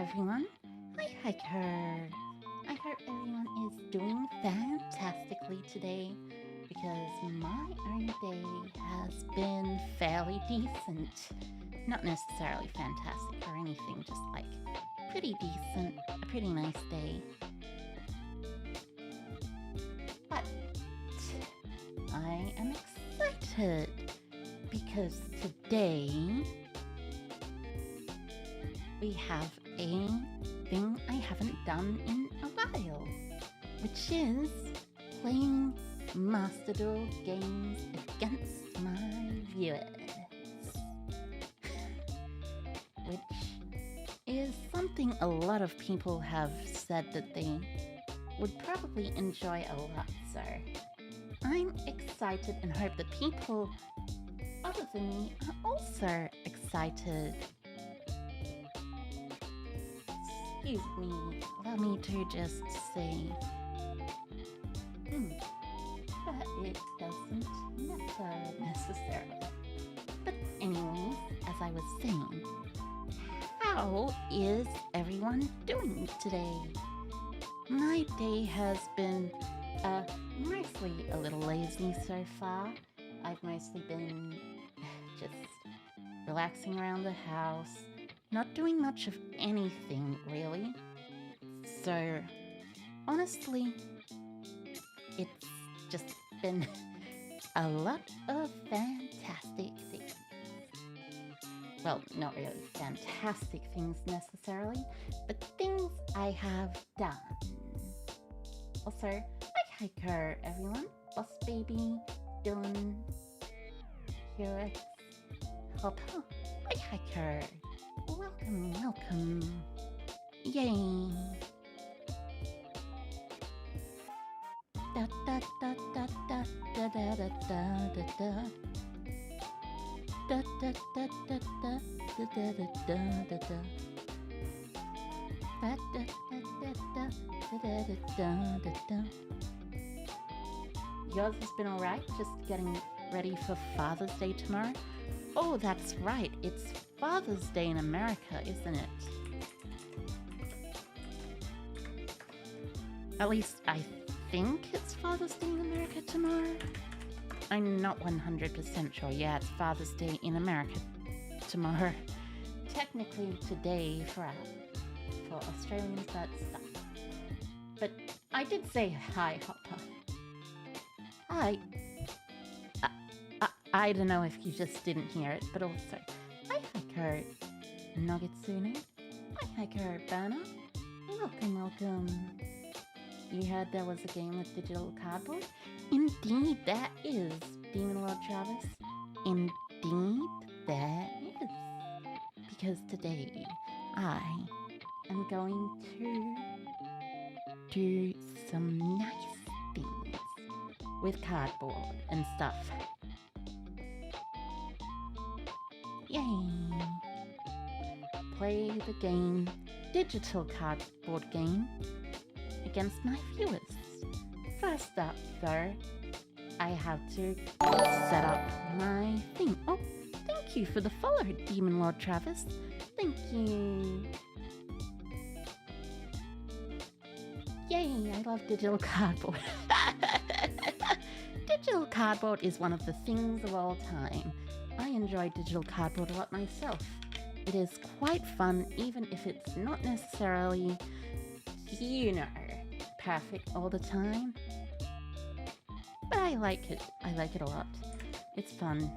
everyone. Hi Hiker. I hope everyone is doing fantastically today because my own day has been fairly decent. Not necessarily fantastic or anything, just like pretty decent, a pretty nice day. But I am excited because today we have a thing I haven't done in a while, which is playing Master Duel games against my viewers, which is something a lot of people have said that they would probably enjoy a lot, so I'm excited and hope that people other than me are also excited. Excuse me, allow me to just say, but it doesn't matter necessarily. But anyways, as I was saying, how is everyone doing today? My day has been mostly a little lazy so far. I've mostly been just relaxing around the house, not doing much of anything really. So honestly, it's just been a lot of fantastic things. Well, not really fantastic things necessarily, but things I have done. Also, hi Hiker everyone, Boss Baby, Dylan, Herex, Hopper, hi Hiker. Welcome. Yay. Da da da da da da da da da da. Da da da da da da da da da da. Da da da da da da da da. Yours has been alright, just getting ready for Father's Day tomorrow. Oh, that's right, it's Father's Day in America, isn't it? At least I think it's Father's Day in America tomorrow. I'm not 100% sure. Yeah, it's Father's Day in America tomorrow. Technically today for Australians, that's Sunday. But I did say hi, Hopper. Hi. I don't know if you just didn't hear it, but also, hi Hiker Nogitsune. Hi Hiker Banner. Welcome. You heard there was a game with digital cardboard? Indeed there is, Demon Lord Travis. Indeed there is. Because today I am going to do some nice things with cardboard and stuff. Yay! Play the game, digital cardboard game, against my viewers. First up though, I have to set up my thing. Oh, thank you for the follow, Demon Lord Travis. Thank you. Yay, I love digital cardboard. Digital cardboard is one of the things of all time. I enjoy digital cardboard a lot myself. It is quite fun, even if it's not necessarily, perfect all the time. But I like it. I like it a lot. It's fun.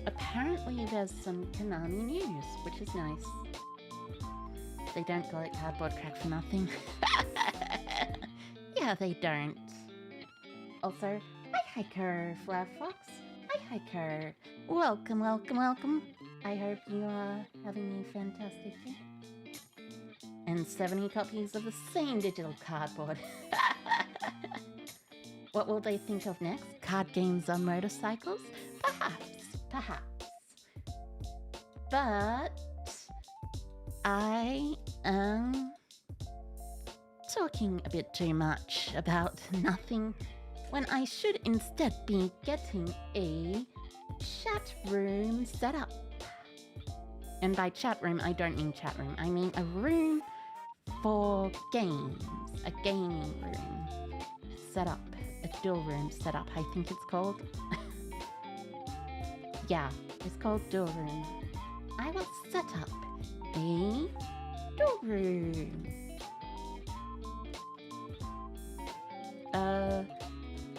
Apparently there's some Konami news, which is nice. They don't call it cardboard crack for nothing. Yeah, they don't. Also, hi Hiker Flowerfox. Hi Hiker. Welcome. I hope you are having a fantastic day. And 70 copies of the same digital cardboard. What will they think of next? Card games on motorcycles? Perhaps. But I am talking a bit too much about nothing when I should instead be getting a chat room set up. And by chat room, I don't mean chat room. I mean a room for games, a gaming room set up, a duel room set up, I think it's called. Yeah, it's called duel room. I will set up a duel room.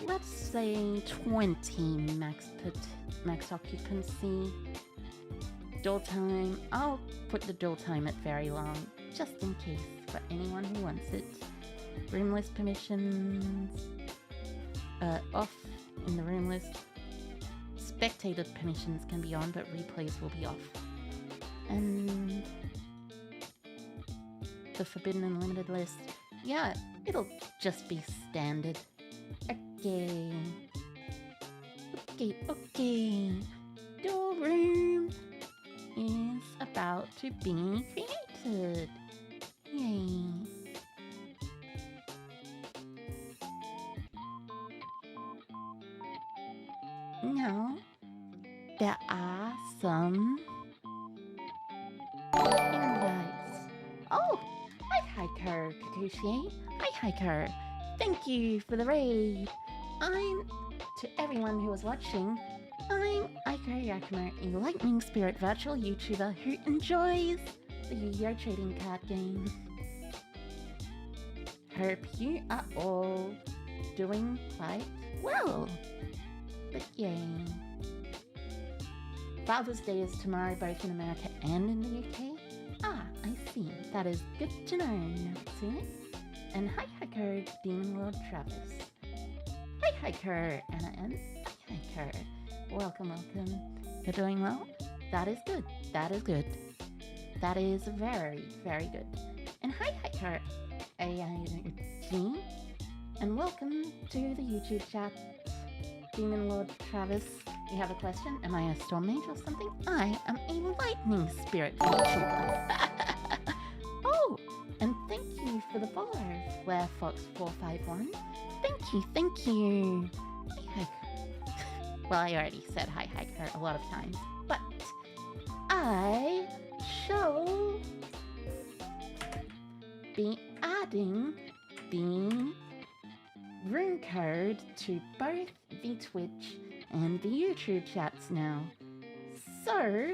Let's say 20 max occupancy. Duel time, I'll put the duel time at very long, just in case, for anyone who wants it. Room list permissions, off in the room list. Spectator permissions can be on, but replays will be off. And the forbidden and limited list, yeah, it'll just be standard. Okay. Duel room is about to be created. Yay. Now, there are some invites. Oh, hi Hiker Kikuchi. Hi Hiker. Thank you for the raid. To everyone who was watching, I'm Aiko Yakima, a lightning spirit virtual YouTuber who enjoys the Yu-Gi-Oh! Trading card game. Hope you are all doing quite well. But yay. Father's Day is tomorrow, both in America and in the UK. Ah, I see. That is good to know, Natsune. And hi Hiker, Demon Lord Travis. Hi Hiker, Anna N. Hi Hiker. Welcome. You're doing well? That is good. That is good. That is very, very good. And hi Hiker, AIG. And welcome to the YouTube chat. Demon Lord Travis, you have a question? Am I a storm mage or something? I am a lightning spirit YouTuber. Oh, and thank you for the follow, FlareFox451. Thank you. Hi, Hiker. Well, I already said hi, Hiker, a lot of times, but I shall be adding the room code to both the Twitch and the YouTube chats now. So,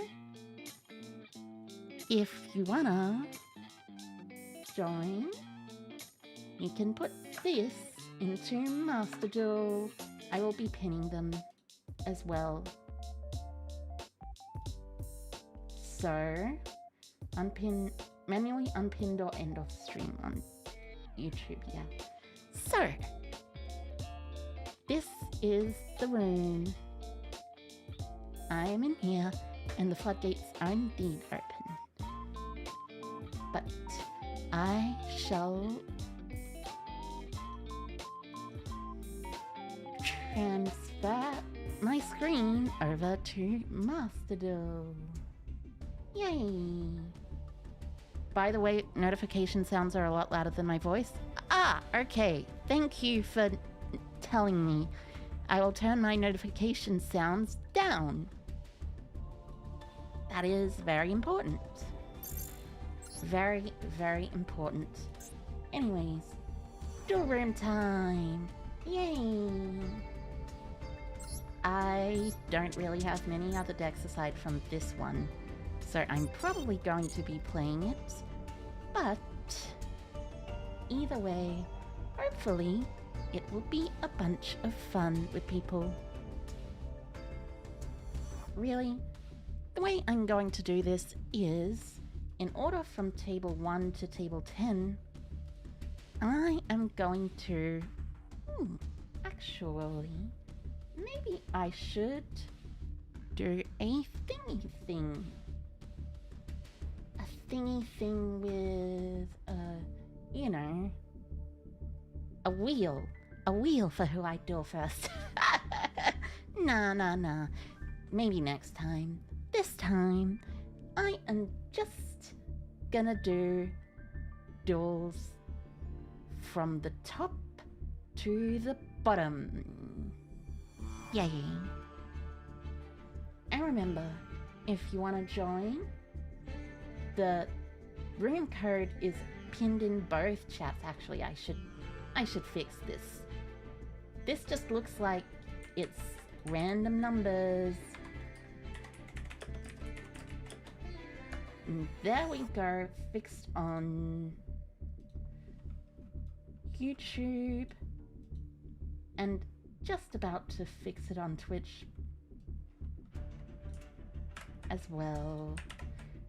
if you wanna join, you can put this into Master Duel. I will be pinning them as well. So, manually unpinned or end of stream on YouTube, yeah. So, this is the room. I am in here, and the floodgates are indeed open. But I shall transfer my screen over to Master Duel. Yay! By the way, notification sounds are a lot louder than my voice. Ah, okay. Thank you for telling me. I will turn my notification sounds down. That is very important. Very, very important. Anyways, duel room time. Yay! I don't really have many other decks aside from this one, so I'm probably going to be playing it. But either way, hopefully it will be a bunch of fun with people. Really, the way I'm going to do this is, in order from table 1 to table 10, I am going to... actually, maybe I should do a thingy thing. A thingy thing with, you know, a wheel. A wheel for who I duel first. Nah. Maybe next time. This time, I am just gonna do duels from the top to the bottom. Yay. And remember, if you want to join, the room code is pinned in both chats. Actually, I should fix this. This just looks like it's random numbers. And there we go, fixed on YouTube, and just about to fix it on Twitch as well.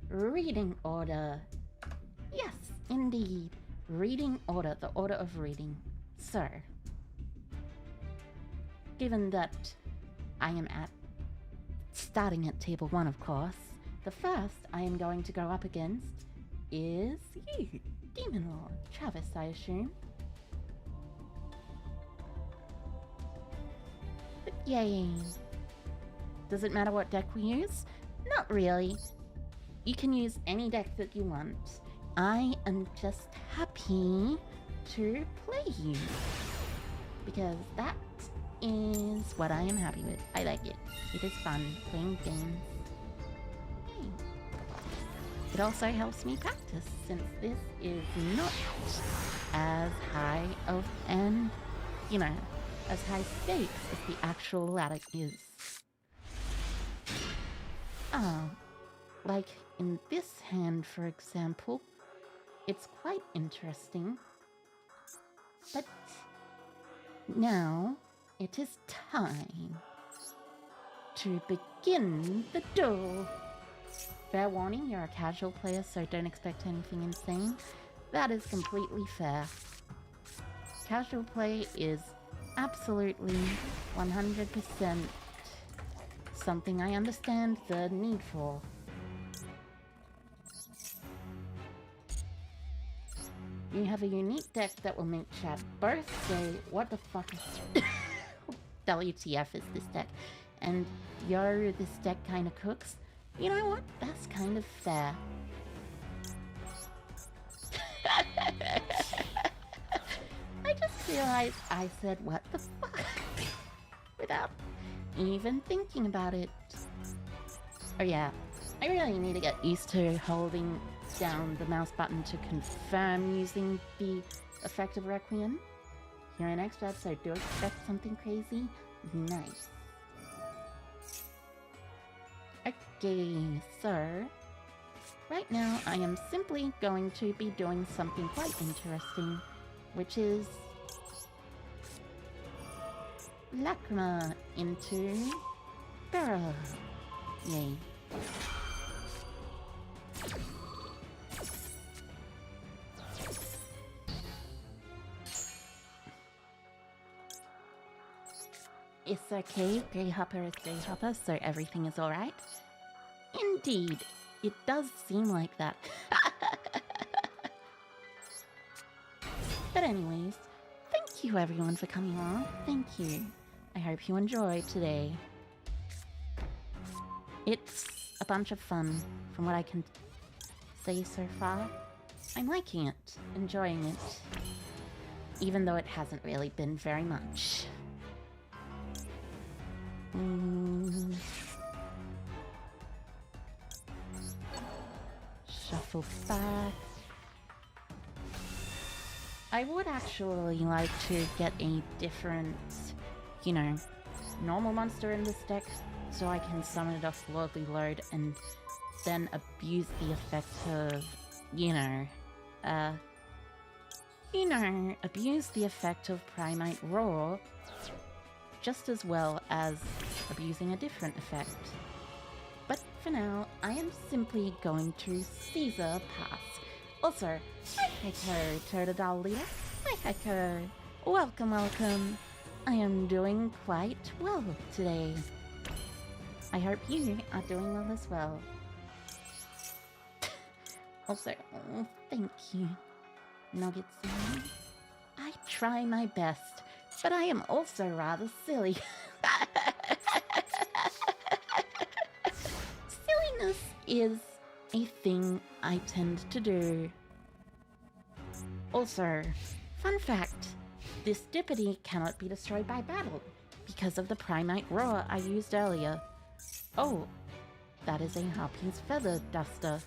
Reading order. Yes, indeed. Reading order, the order of reading. So, given that I am starting at table 1, of course, the first I am going to go up against is you, Demon Lord. Travis, I assume. But yay. Does it matter what deck we use? Not really. You can use any deck that you want. I am just happy to play you, because that is what I am happy with. I like it. It is fun playing games. It also helps me practice, since this is not as high of an, as high stakes as the actual ladder is. Like in this hand, for example, it's quite interesting. But now it is time to begin the duel. Fair warning, you're a casual player, so don't expect anything insane. That is completely fair. Casual play is absolutely 100% something I understand the need for. You have a unique deck that will make chat both say, what the fuck is WTF is this deck? And yo, this deck kinda cooks. You know what? That's kind of fair. I just realized I said, what the fuck? Without even thinking about it. Oh yeah, I really need to get used to holding down the mouse button to confirm using the effect of Requiem. You're an expert, so do expect something crazy. Nice. Okay, so right now I am simply going to be doing something quite interesting, which is Lacrima into Barrel. Yay. It's okay, Grey Hopper is Grey Hopper, so everything is alright. Indeed, it does seem like that. But anyways, thank you everyone for coming along. Thank you. I hope you enjoyed today. It's a bunch of fun, from what I can say so far. I'm liking it, enjoying it, even though it hasn't really been very much. Shuffle back. I would actually like to get a different, normal monster in this deck, so I can summon it off Lordly Load and then abuse the effect of, abuse the effect of Primate Roar, just as well as abusing a different effect. But for now, I am simply going to Caesar Pass. Also, hi Heiko, Totodile Leader. Hi Heiko. Welcome, welcome. I am doing quite well today. I hope you are doing well as well. Also, thank you, Nuggets. I try my best, but I am also rather silly. Silliness is a thing I tend to do. Also, fun fact, this dippity cannot be destroyed by battle because of the primite roar I used earlier. Oh, that is a harpy's feather duster.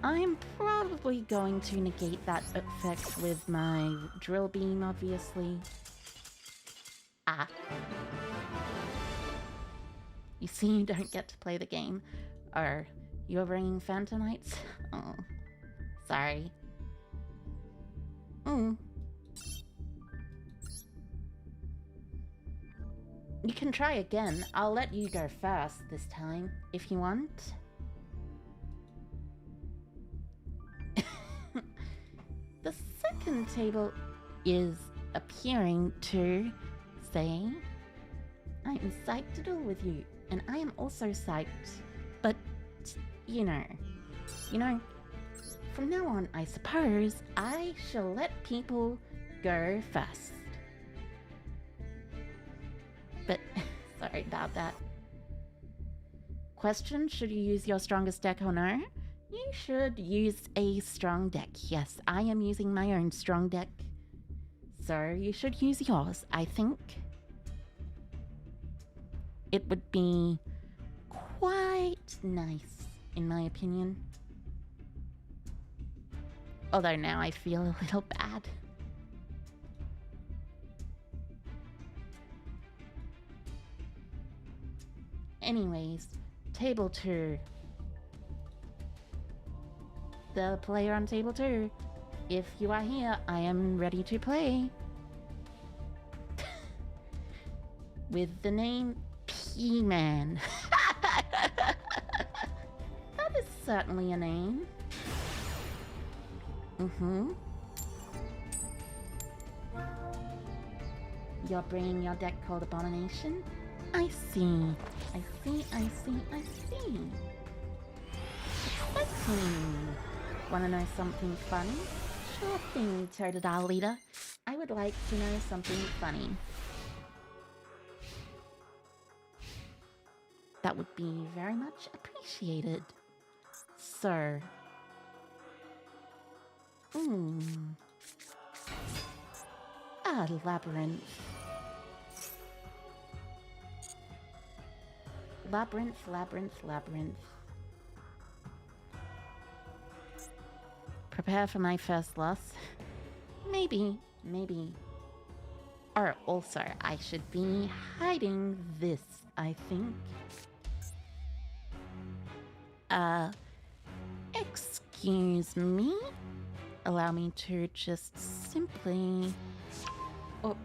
I'm probably going to negate that effect with my drill beam, obviously. Ah. You see, you don't get to play the game. Oh, you're bringing Phantonites? Oh, sorry. You can try again. I'll let you go first this time, if you want. The second table is appearing to say, I am psyched to duel with you, and I am also psyched, but, you know, from now on, I suppose, I shall let people go first. But, sorry about that. Question, should you use your strongest deck or no? You should use a strong deck. Yes, I am using my own strong deck. So you should use yours, I think. It would be quite nice, in my opinion. Although now I feel a little bad. Anyways, table 2. The player on table 2. If you are here, I am ready to play. With the name P-Man. That is certainly a name. You're bringing your deck called Abomination? I see. I see. Exciting. Wanna know something funny? Sure thing, Totodile Leader. I would like to know something funny. That would be very much appreciated. So... a labyrinth. Labyrinth. Prepare for my first loss. Maybe. Or also, I should be hiding this, I think. Excuse me? Allow me to just simply... Oh.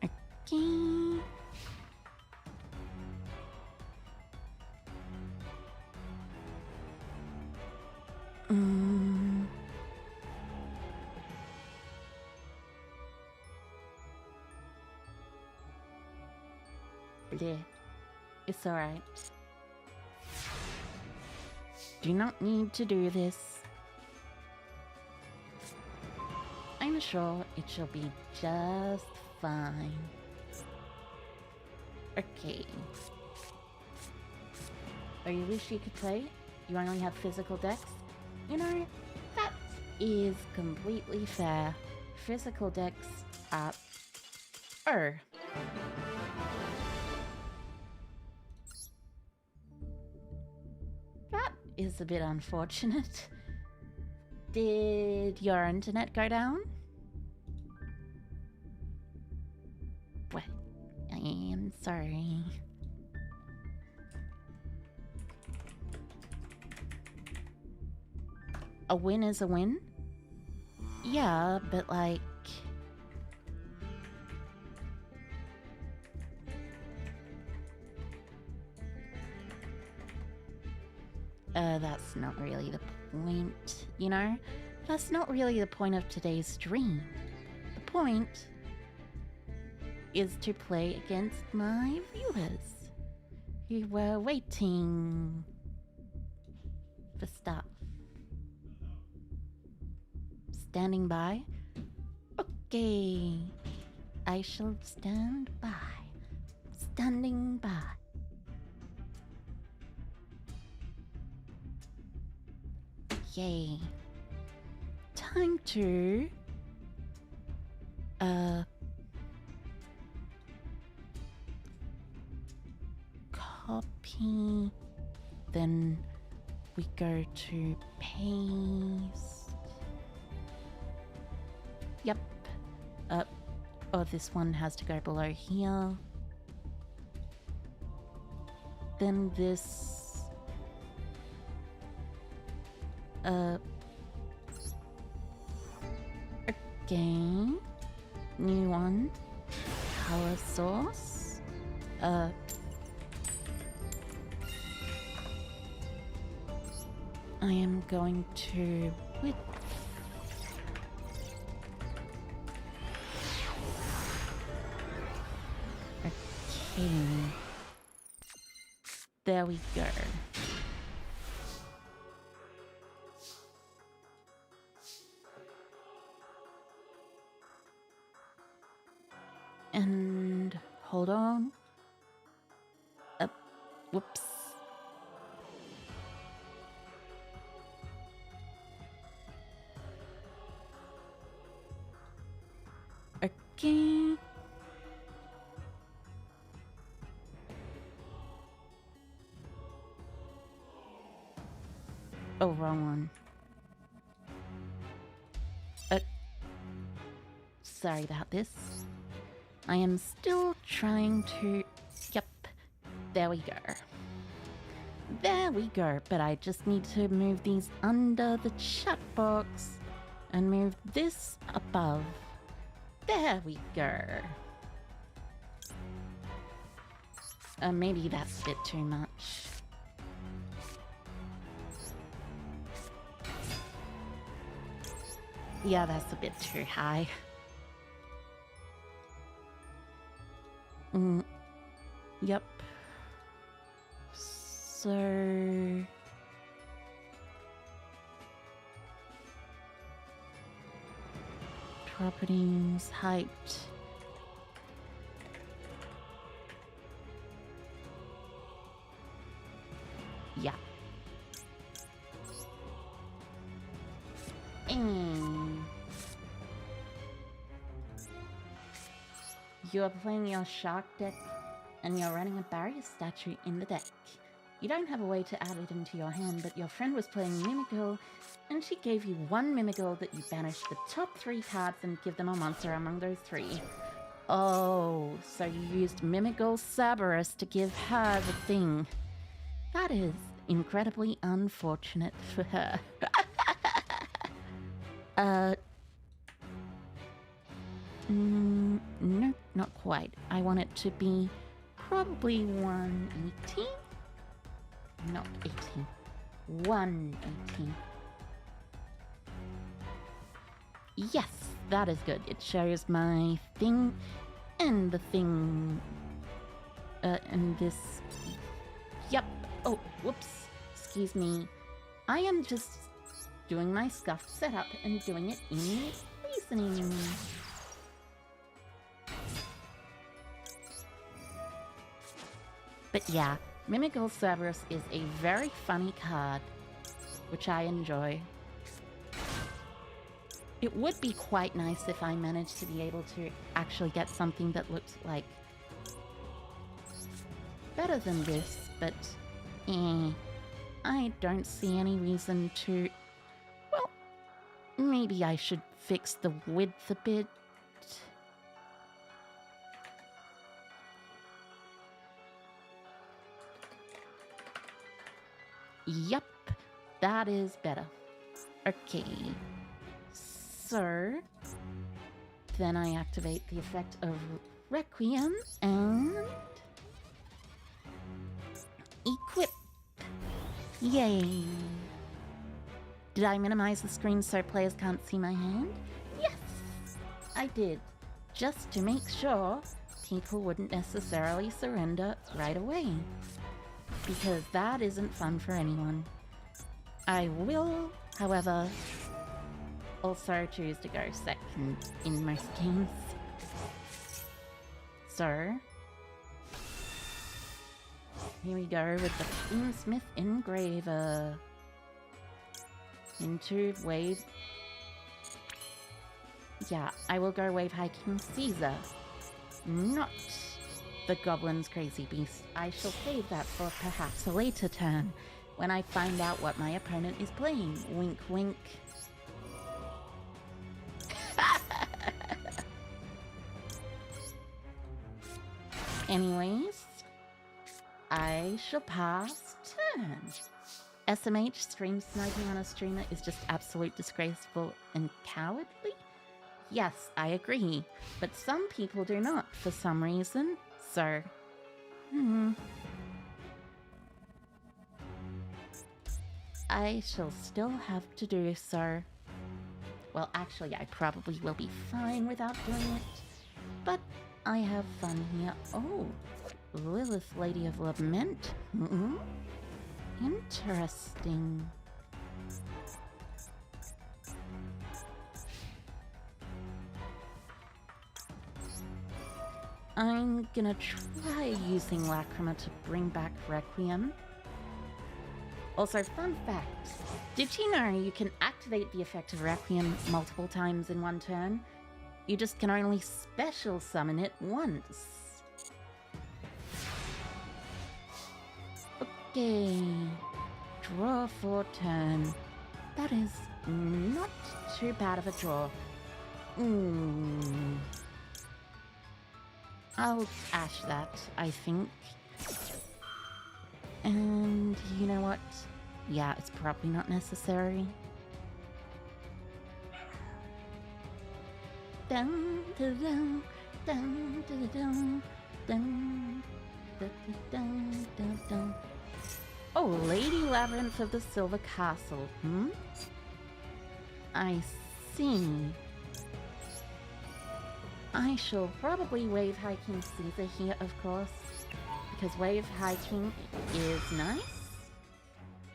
Okay. Bleh. It's alright. Do not need to do this. I'm sure it shall be just fine. Okay. Oh, you wish you could play? You only have physical decks? You know, that is completely fair. Physical decks are... Oh. That is a bit unfortunate. Did your internet go down? Well, I am sorry. A win is a win? Yeah, but like... that's not really the point, you know? That's not really the point of today's stream. The point is to play against my viewers who were waiting for stuff. Standing by. Okay. I shall stand by. Standing by. Yay. Time to... copy. Then we go to paste. Yep. Oh, this one has to go below here. Then this... again. New one. Color source. I am going to width. Okay. There we go. And hold on. Whoops. Okay. Oh, wrong one. Sorry about this. I am still trying to... Yep. There we go. There we go. But I just need to move these under the chat box and move this above. There we go. Maybe that's a bit too much. Yeah, that's a bit too high. Yep. So... properties, height. Yeah. You are playing your shark deck and you're running a barrier statue in the deck. You don't have a way to add it into your hand, but your friend was playing Mimigal and she gave you one Mimigal that you banish the top 3 cards and give them a monster among those 3. Oh, so you used Mimigal Cerberus to give her the thing. That is incredibly unfortunate for her. No, not quite. I want it to be probably 180. Not 80. 180. Yes, that is good. It shows my thing and the thing. And this. Yep. Oh, whoops. Excuse me. I am just doing my scuffed setup and doing it in listening. But yeah, Mimigal Cerberus is a very funny card, which I enjoy. It would be quite nice if I managed to be able to actually get something that looked like better than this, but I don't see any reason to... Well, maybe I should fix the width a bit. Yep, that is better. Okay, so then I activate the effect of Requiem and equip. Yay! Did I minimize the screen so players can't see my hand? Yes, I did, just to make sure people wouldn't necessarily surrender right away. Because that isn't fun for anyone. I will, however, also choose to go second in most games. So, here we go with the Teamsmith Engraver. Into Wave... Yeah, I will go Wave High King Caesar. Not the Goblin's Crazy Beast. I shall save that for perhaps a later turn, when I find out what my opponent is playing. Wink wink. Anyways, I shall pass turn. SMH, stream sniping on a streamer is just absolute disgraceful and cowardly? Yes, I agree, but some people do not for some reason, so... I shall still have to do so. Well, actually, I probably will be fine without doing it, but I have fun here. Oh, Lilith, Lady of Lament. Interesting. I'm gonna try using Lacrima to bring back Requiem. Also, fun fact, did you know you can activate the effect of Requiem multiple times in one turn? You just can only special summon it once. Okay, draw for turn. That is not too bad of a draw. I'll ash that, I think. And you know what? Yeah, it's probably not necessary. Dun, dun, dun, dun, dun, dun, dun, dun, dun, dun, dun. Oh, Lady Labyrinth of the Silver Castle, I see. I shall probably Wave High King Caesar here, of course, because Wave High King is nice.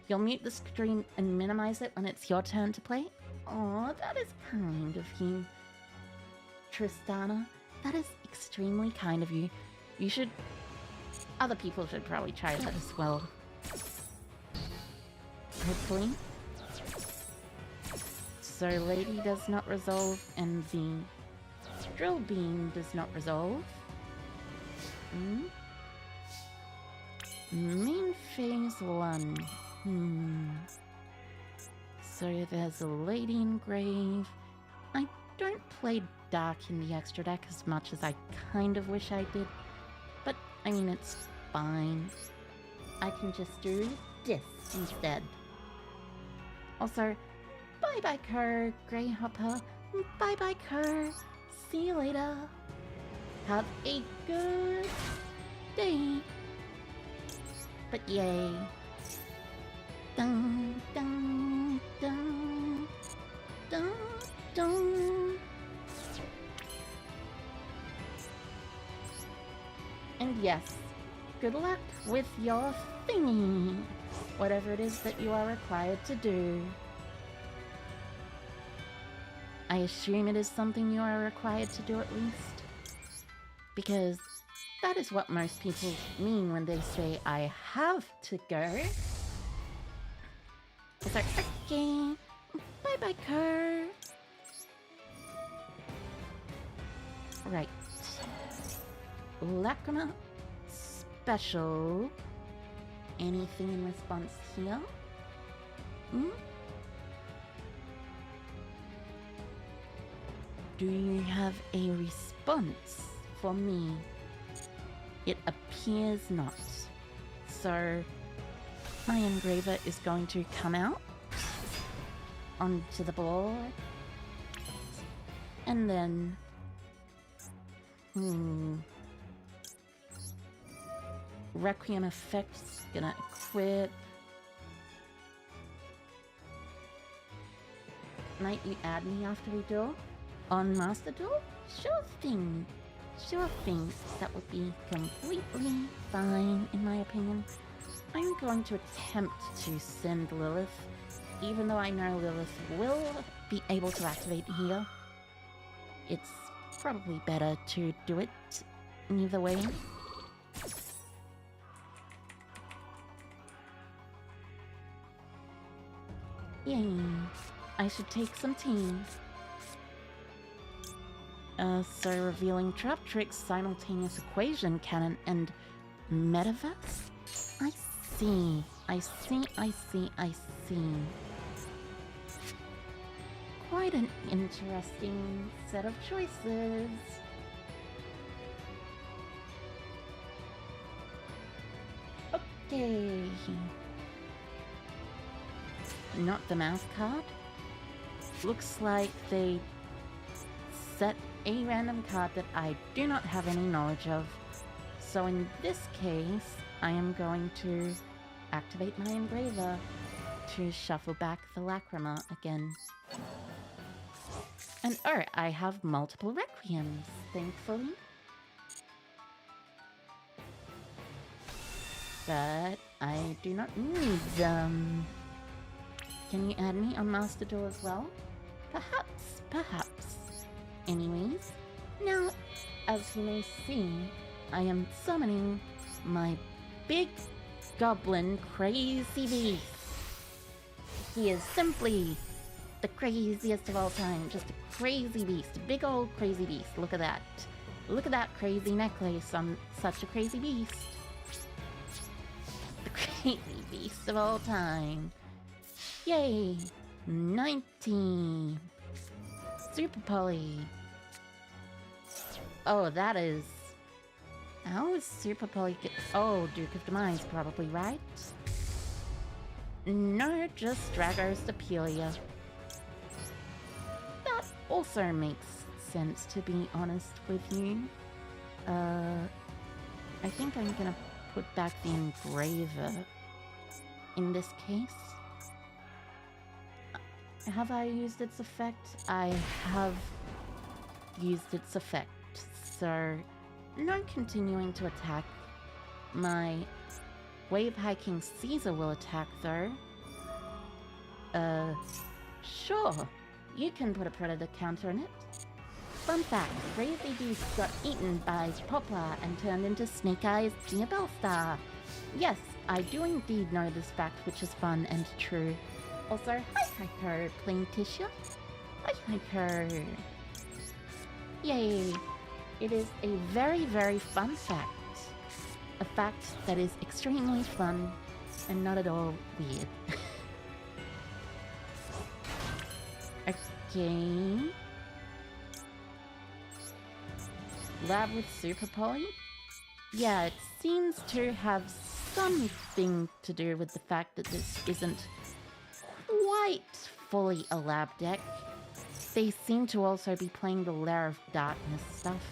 You'll mute the stream and minimize it when it's your turn to play. Oh, that is kind of you, Tristana. That is extremely kind of you. You should... Other people should probably try that as well. Hopefully. So Lady does not resolve, and the Drill Beam does not resolve. Main phase 1. So there's a Lady Engrave. I don't play Dark in the extra deck as much as I kind of wish I did. But, I mean, it's fine. I can just do this instead. Also, bye-bye, Kerr, Greyhopper. Bye-bye, Kerr. See you later. Have a good day. But yay. Dun, dun, dun, dun, dun. And yes, good luck with your thingy. Whatever it is that you are required to do. I assume it is something you are required to do at least. Because that is what most people mean when they say, I have to go. It's like, okay, bye-bye, Kerr. Right. Lacrima, special. Anything in response here? Do you have a response for me? It appears not. So, my Engraver is going to come out onto the board. And then... Requiem effects, gonna equip. Might you add me after we duel? On Master Duel? Sure thing. Sure thing. That would be completely fine, in my opinion. I'm going to attempt to send Lilith even though I know Lilith will be able to activate here, it's probably better to do it either way. Yay. I should take some tea. So revealing trap tricks, simultaneous equation cannon, and metaverse? I see. I see. Quite an interesting set of choices. Okay. Not the mouse card. Looks like they set a random card that I do not have any knowledge of. So in this case, I am going to activate my engraver to shuffle back the Lacrima again. And oh, I have multiple Requiems, thankfully. But I do not need them. Can you add me on Master Duel as well? Perhaps. Anyways, now, as you may see, I am summoning my big goblin crazy beast. He is simply the craziest of all time. Just a crazy beast. A big old crazy beast. Look at that. Look at that crazy necklace on such a crazy beast. The crazy beast of all time. Yay! 19. Super Poly. Oh, that is... How is Super Poly get... Oh, Duke of Demise, probably, right? No, just Dragos Apelia. That also makes sense, to be honest with you. I think I'm gonna put back the engraver in this case. Have I used its effect? I have used its effect, so no continuing to attack. My wave hiking Caesar will attack though. Sure. You can put a predator counter on it. Fun fact, Crazy Beast got eaten by Poplar and turned into Snake Eyes Gia Bellstar. Yes, I do indeed know this fact, which is fun and true. Also, hi her, plain tissue. Hi her. Yay. It is a very, very fun fact. A fact that is extremely fun and not at all weird. Okay. Lab with Super Poly? Yeah, it seems to have something to do with the fact that this isn't quite fully a lab deck. They seem to also be playing the Lair of Darkness stuff,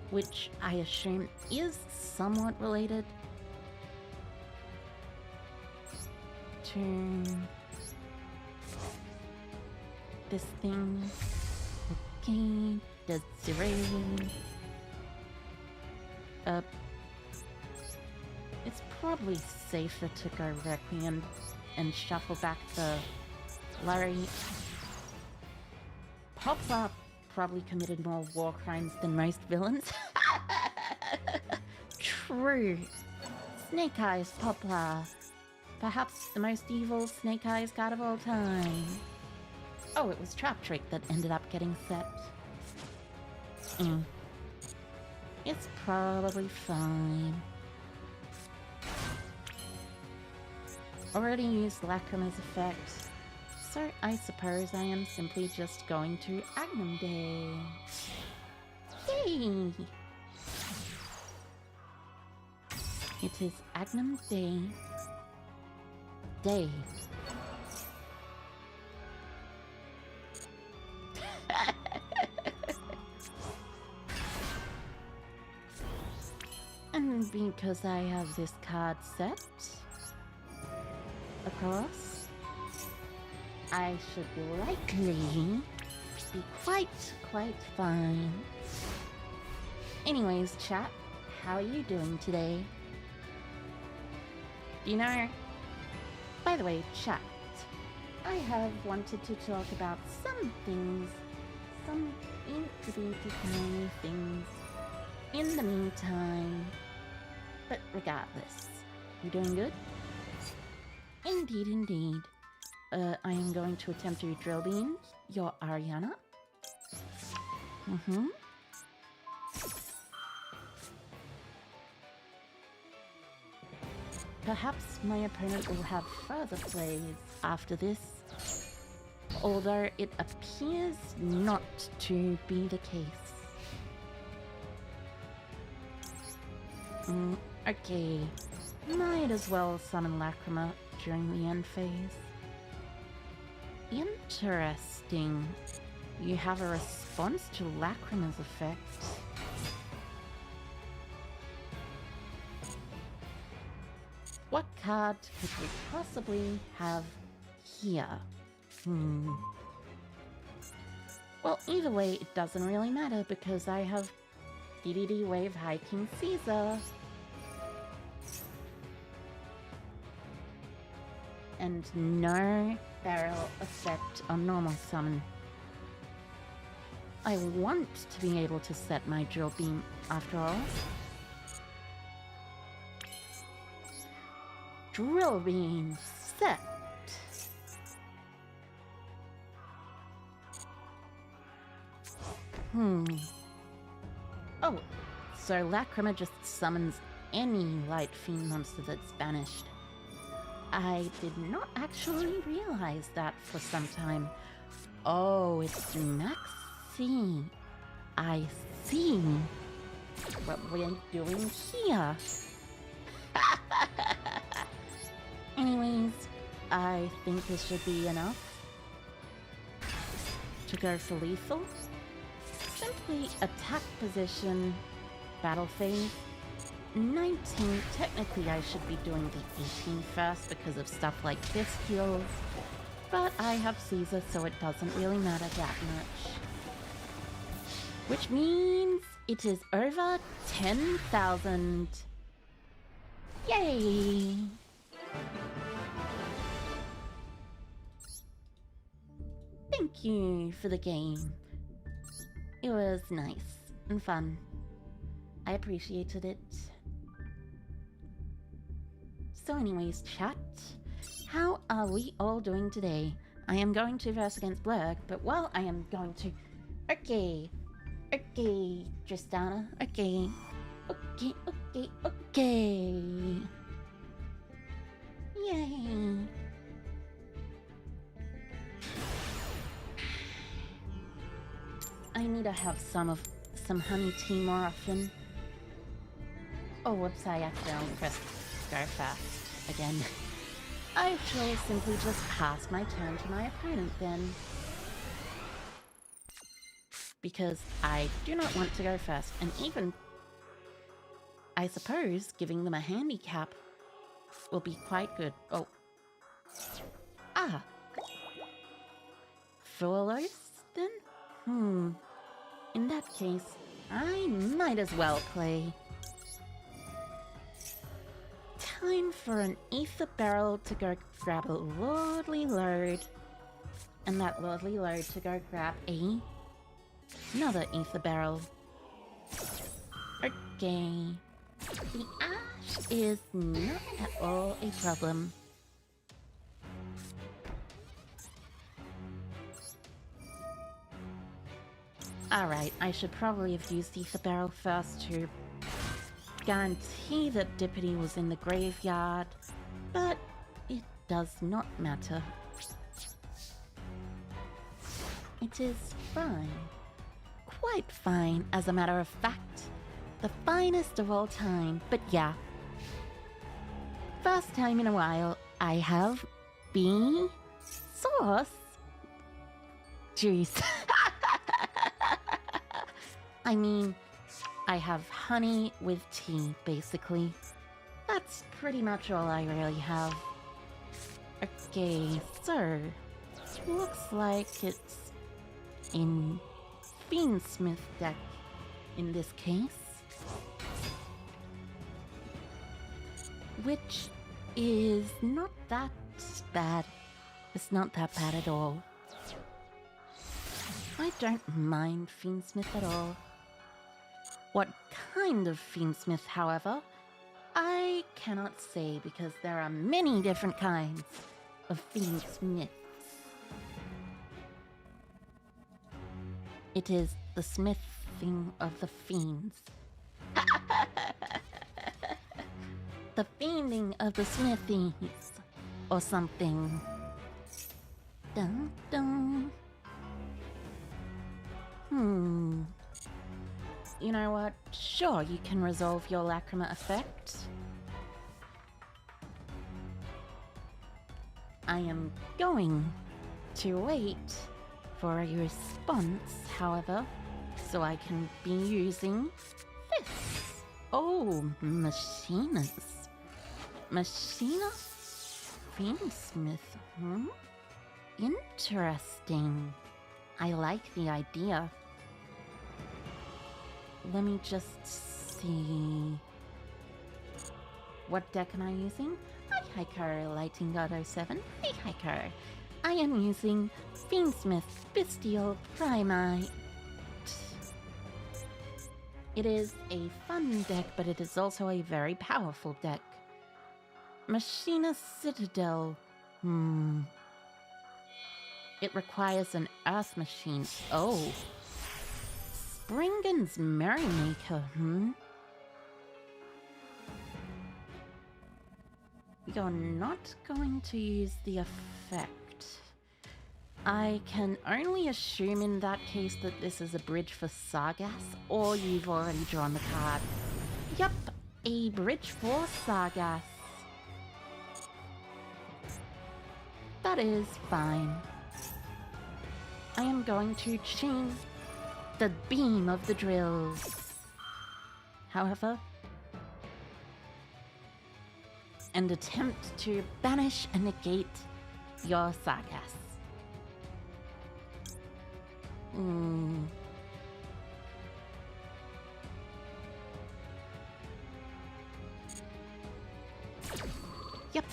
which I assume is somewhat related to this thing. Okay, Desiree. It's probably safer to go Requiem and shuffle back the Larry. Poplar probably committed more war crimes than most villains. True. Snake Eyes Poplar. Perhaps the most evil Snake Eyes card of all time. Oh, it was Trap Trick that ended up getting set. It's probably fine. Already used Lacrima's effect, so I suppose I am simply just going to Agnum Day. Yay! It is Agnum Day. And because I have this card set, of course, I should likely be quite fine. Anyways, chat, how are you doing today? You know, By the way, chat, I have wanted to talk about some things, some intriguing tiny things in the meantime. But regardless, you doing good? Indeed, indeed. I am going to attempt to drill beam your Ariana. Perhaps my opponent will have further plays after this, although it appears not to be the case. Okay, might as well summon Lacrima during the end phase. Interesting. You have a response to Lacrima's effect. What card could we possibly have here? Well, either way, it doesn't really matter because I have DDD Wave Hiking Caesar. And no barrel effect on normal summon. I want to be able to set my drill beam after all. Drill beam set. Oh, so Lacrima just summons any Light Fiend monster that's banished. I did not actually realize that for some time. Oh, it's Maxi. I see what we're doing here. Anyways, I think this should be enough to go for lethal. Simply attack position, battle phase. 19, technically I should be doing the 18 first because of stuff like Bestials, but I have Caesar so it doesn't really matter that much. Which means it is over 10,000. Yay! Thank you for the game. It was nice and fun. I appreciated it. So anyways, chat, how are we all doing today? I am going to verse against Blurg, but while I am going to... Okay, Tristana, okay. Yay. I need to have some honey tea more often. Oh, whoops, I accidentally pressed go fast again. I shall simply just pass my turn to my opponent then. Because I do not want to go first, and even, I suppose, giving them a handicap will be quite good. Oh. Ah. Fuelos, then? In that case, I might as well play. Time for an ether barrel to go grab a lordly load. And that lordly load to go grab another ether barrel. Okay. The ash is not at all a problem. Alright, I should probably have used ether barrel first to guarantee that Dippity was in the graveyard, but it does not matter. It is fine. Quite fine, as a matter of fact. The finest of all time, but yeah. First time in a while, I have bee sauce. Jeez. I mean, I have honey with tea, basically. That's pretty much all I really have. Okay, so looks like it's in Fiendsmith deck in this case. Which is not that bad. It's not that bad at all. I don't mind Fiendsmith at all. What kind of Fiendsmith, however, I cannot say because there are many different kinds of Fiendsmiths. It is the smithing of the fiends. The fiending of the smithies, or something. Dun dun. You know what? Sure, you can resolve your lacrima effect. I am going to wait for a response, however, so I can be using this. Oh, Machina's. Machina Fiendsmith, Interesting. I like the idea. Let me just see. What deck am I using? Hi Hiker, Lighting God 07. Hey Hiker. I am using Fiendsmith Bestial Primite. It is a fun deck, but it is also a very powerful deck. Machina Citadel. It requires an Earth Machine. Oh. Springen's Merrymaker, You're not going to use the effect. I can only assume in that case that this is a bridge for Sargass, or you've already drawn the card. Yup, a bridge for Sargass. That is fine. I am going to chain the beam of the drills. However, and attempt to banish and negate your Sargass. Yep,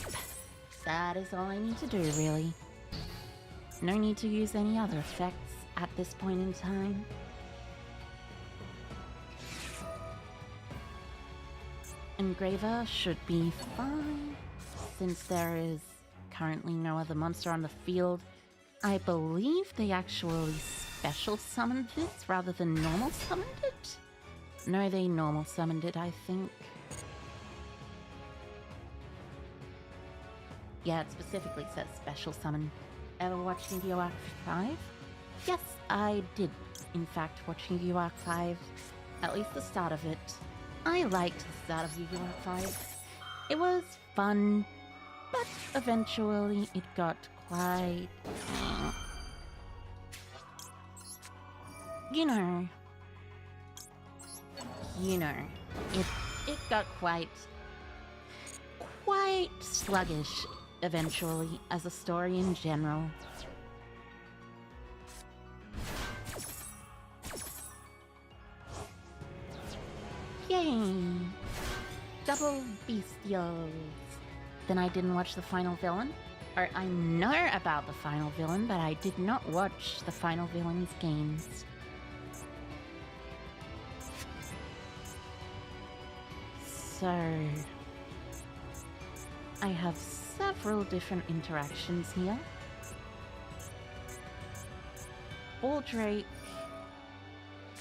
that is all I need to do, really. No need to use any other effects at this point in time. Engraver should be fine, since there is currently no other monster on the field. I believe they actually special summoned this rather than normal summoned it? No, they normal summoned it, I think. Yeah, it specifically says special summon. Ever watched Yu-Gi-Oh! Arc 5? Yes, I did, in fact, watch Yu-Gi-Oh! Arc 5. At least the start of it. I liked the start of Yu-Gi-Oh! Arc 5. It was fun, but eventually it got quite... You know, it got quite sluggish eventually as a story in general. Yay! Double bestials. Then I didn't watch the final villain? Or I know about the final villain, but I did not watch the final villain's games. So, I have several different interactions here. Baldrake.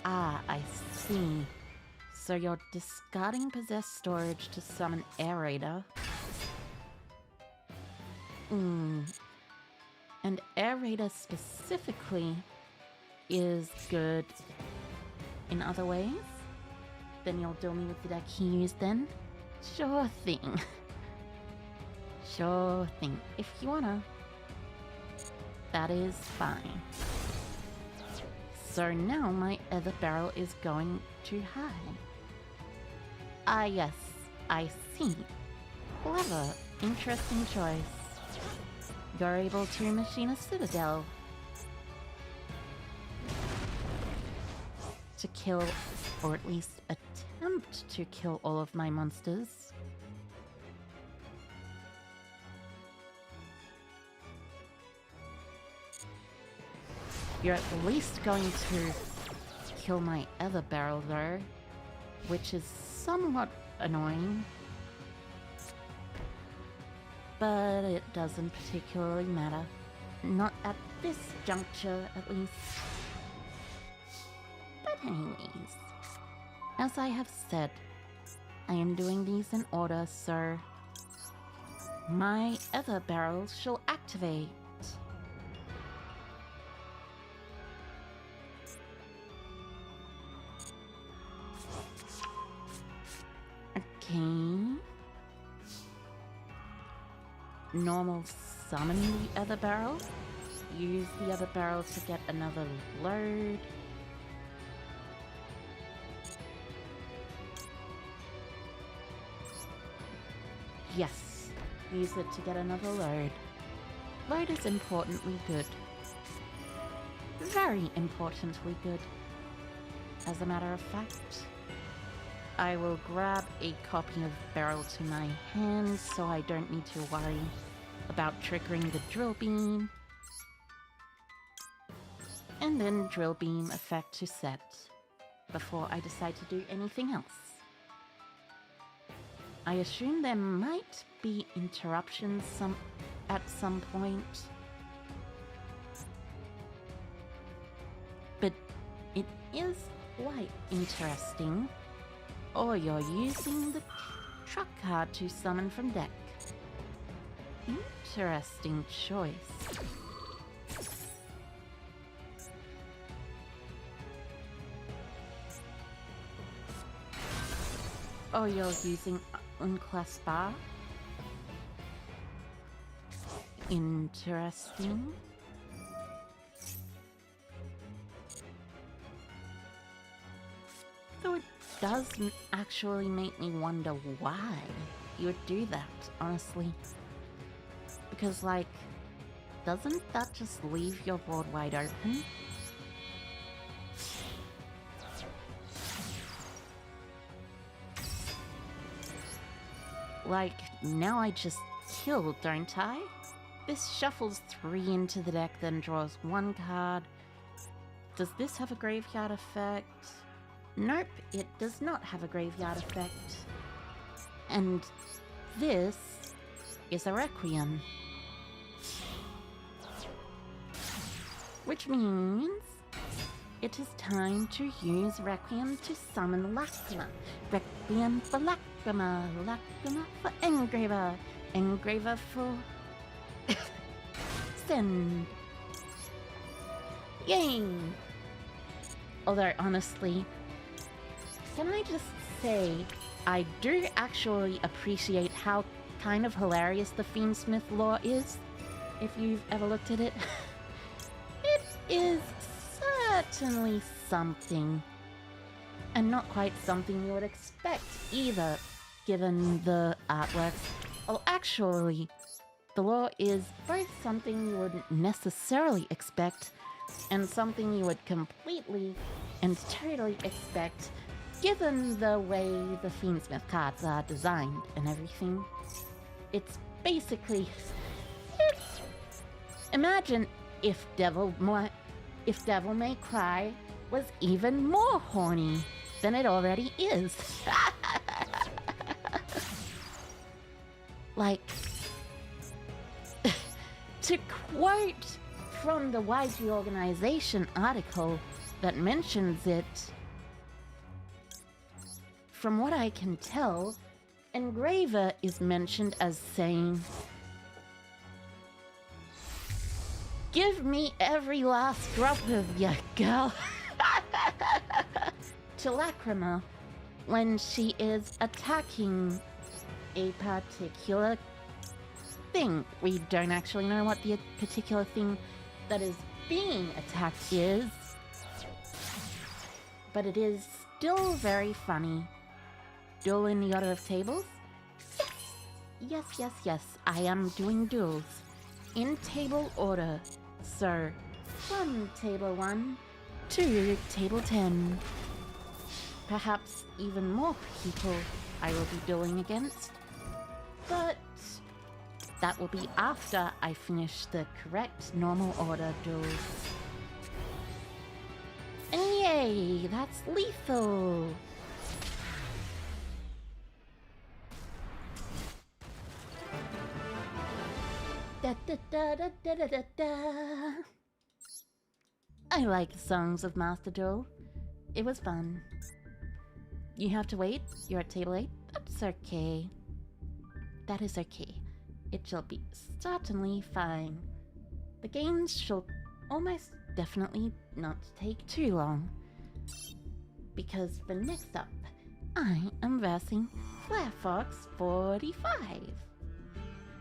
Ah, I see. So you're discarding possessed storage to summon Aerator. And Aerator specifically is good in other ways. Then you'll duel me with the deck he used then? Sure thing. Sure thing. If you wanna. That is fine. So now my other barrel is going too high. Ah yes, I see. Clever. Interesting choice. You're able to machine a Citadel to kill, or at least attempt to kill all of my monsters. You're at least going to kill my other barrel though, which is somewhat annoying. But it doesn't particularly matter. Not at this juncture, at least. But anyways, as I have said, I am doing these in order, so my other barrels shall activate. Okay. Normal summon the other barrel. Use the other barrel to get another load. Yes, use it to get another load. Load is importantly good. Very importantly good. As a matter of fact, I will grab a copy of Barrel to my hand so I don't need to worry about triggering the drill beam. And then drill beam effect to set before I decide to do anything else. I assume there might be interruptions at some point, but it is quite interesting. Or you're using the truck card to summon from deck. Interesting choice. Oh, you're using unclass bar? Interesting. Though it does actually make me wonder why you would do that, honestly. Because, like, doesn't that just leave your board wide open? Like, now I just kill, don't I? This shuffles 3 into the deck, then draws 1 card. Does this have a graveyard effect? Nope, it does not have a graveyard effect. And this is a Requiem. Which means it is time to use Requiem to summon Lacrima. Requiem for Lacrima, Lacrima for Engraver, Engraver for Send. Yay! Although, honestly, can I just say, I do actually appreciate how kind of hilarious the Fiendsmith lore is, if you've ever looked at it. It is certainly something, and not quite something you would expect either, given the artworks. Well, actually, the lore is both something you wouldn't necessarily expect, and something you would completely and totally expect, given the way the Fiendsmith cards are designed and everything. It's basically... imagine if Devil May Cry was even more horny than it already is. Like, to quote from the YG Organization article that mentions it, from what I can tell, Engraver is mentioned as saying, "Give me every last drop of ya, girl," to Lacrima when she is attacking a particular thing. We don't actually know what the particular thing that is being attacked is, but it is still very funny. Duel in the order of tables? Yes, yes, yes, I am doing duels. In table order. So, from table 1 to table 10. Perhaps even more people I will be dueling against. But that will be after I finish the correct normal order duels. Yay, that's lethal! Da da da da da da da da. I like songs of Master Duel. It was fun. You have to wait? You're at table 8? That's okay. That is okay. It shall be certainly fine. The games shall almost definitely not take too long. Because for next up, I am versing Firefox 45.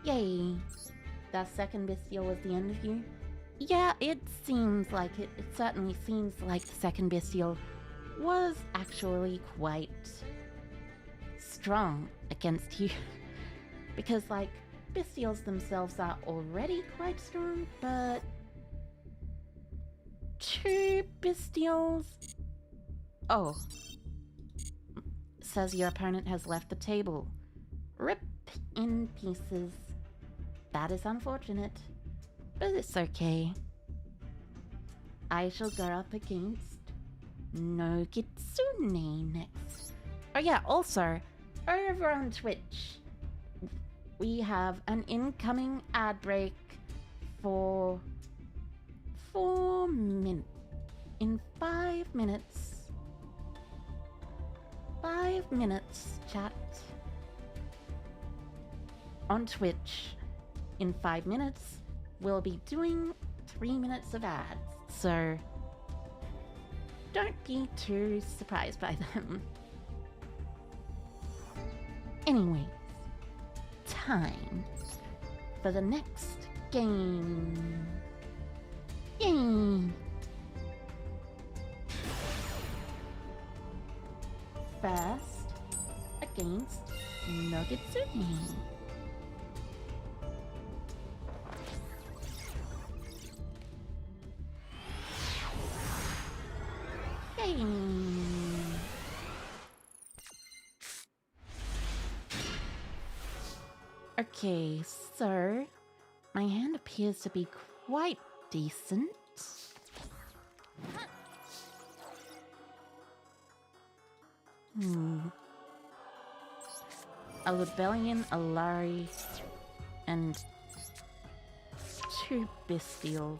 Yay! That second bestial was the end of you? Yeah, it seems like it. It certainly seems like the second bestial was actually quite strong against you. Because, like, bestials themselves are already quite strong, but 2 bestials? Oh. Says your opponent has left the table. Rip in pieces. That is unfortunate, but it's okay. I shall go up against Nogitsune next. Oh yeah, also, over on Twitch, we have an incoming ad break for 4 minutes. In 5 minutes. 5 minutes, chat. On Twitch. In 5 minutes, we'll be doing 3 minutes of ads, so don't be too surprised by them. Anyways, time for the next game. Yay! First, against Nogitsune. Yay! Okay, so my hand appears to be quite decent. A Rebellion, a Lari, and 2 bestials.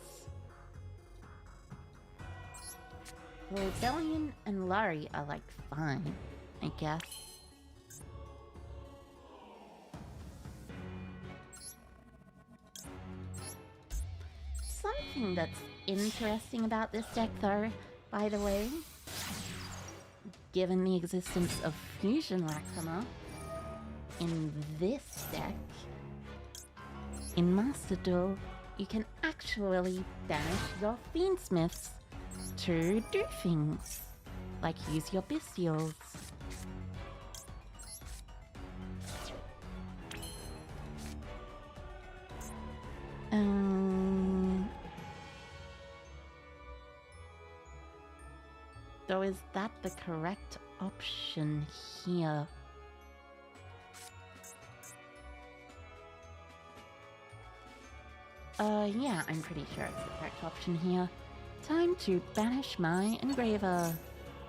Rebellion and Lari are like fine, I guess. Something that's interesting about this deck though, by the way, given the existence of Fusion Lacrima in this deck, in Master Duel, you can actually banish your Fiendsmiths to do things, like use your bestials. So is that the correct option here? Yeah, I'm pretty sure it's the correct option here. Time to banish my engraver.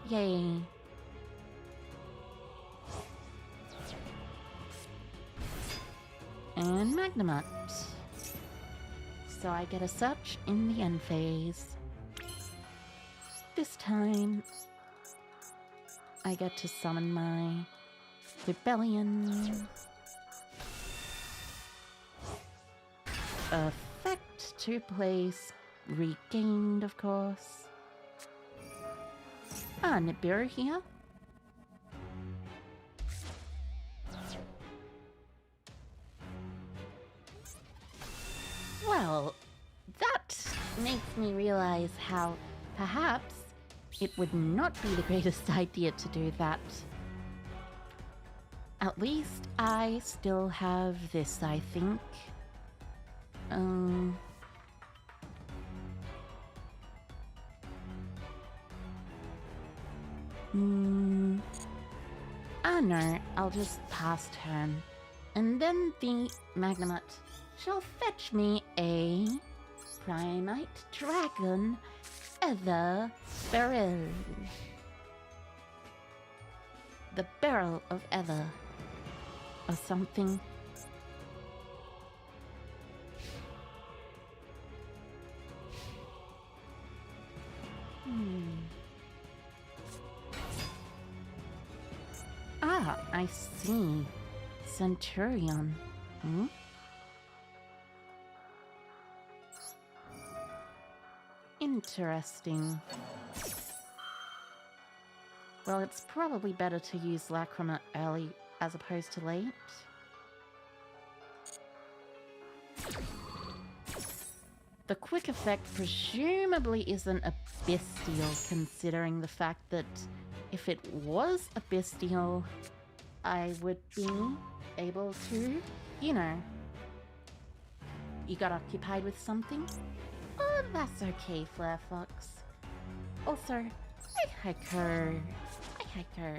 Yay. And Magnamut. So I get a search in the end phase. This time, I get to summon my Rebellion. Effect to place regained, of course. Ah, Nibiru here. Well, that makes me realize how perhaps it would not be the greatest idea to do that. At least I still have this, I think. Ah no, I'll just pass turn. And then the Magnamut shall fetch me a Primate Dragon Ether Barrel. The Barrel of Ether. Or something. Ah, I see. Centurion. Interesting. Well, it's probably better to use Lacrima early as opposed to late. The quick effect presumably isn't a bestial, considering the fact that if it was a bestial, I would be able to, you know... You got occupied with something? Oh, that's okay, Flare Fox. Also, hi hiker. Hi hiker.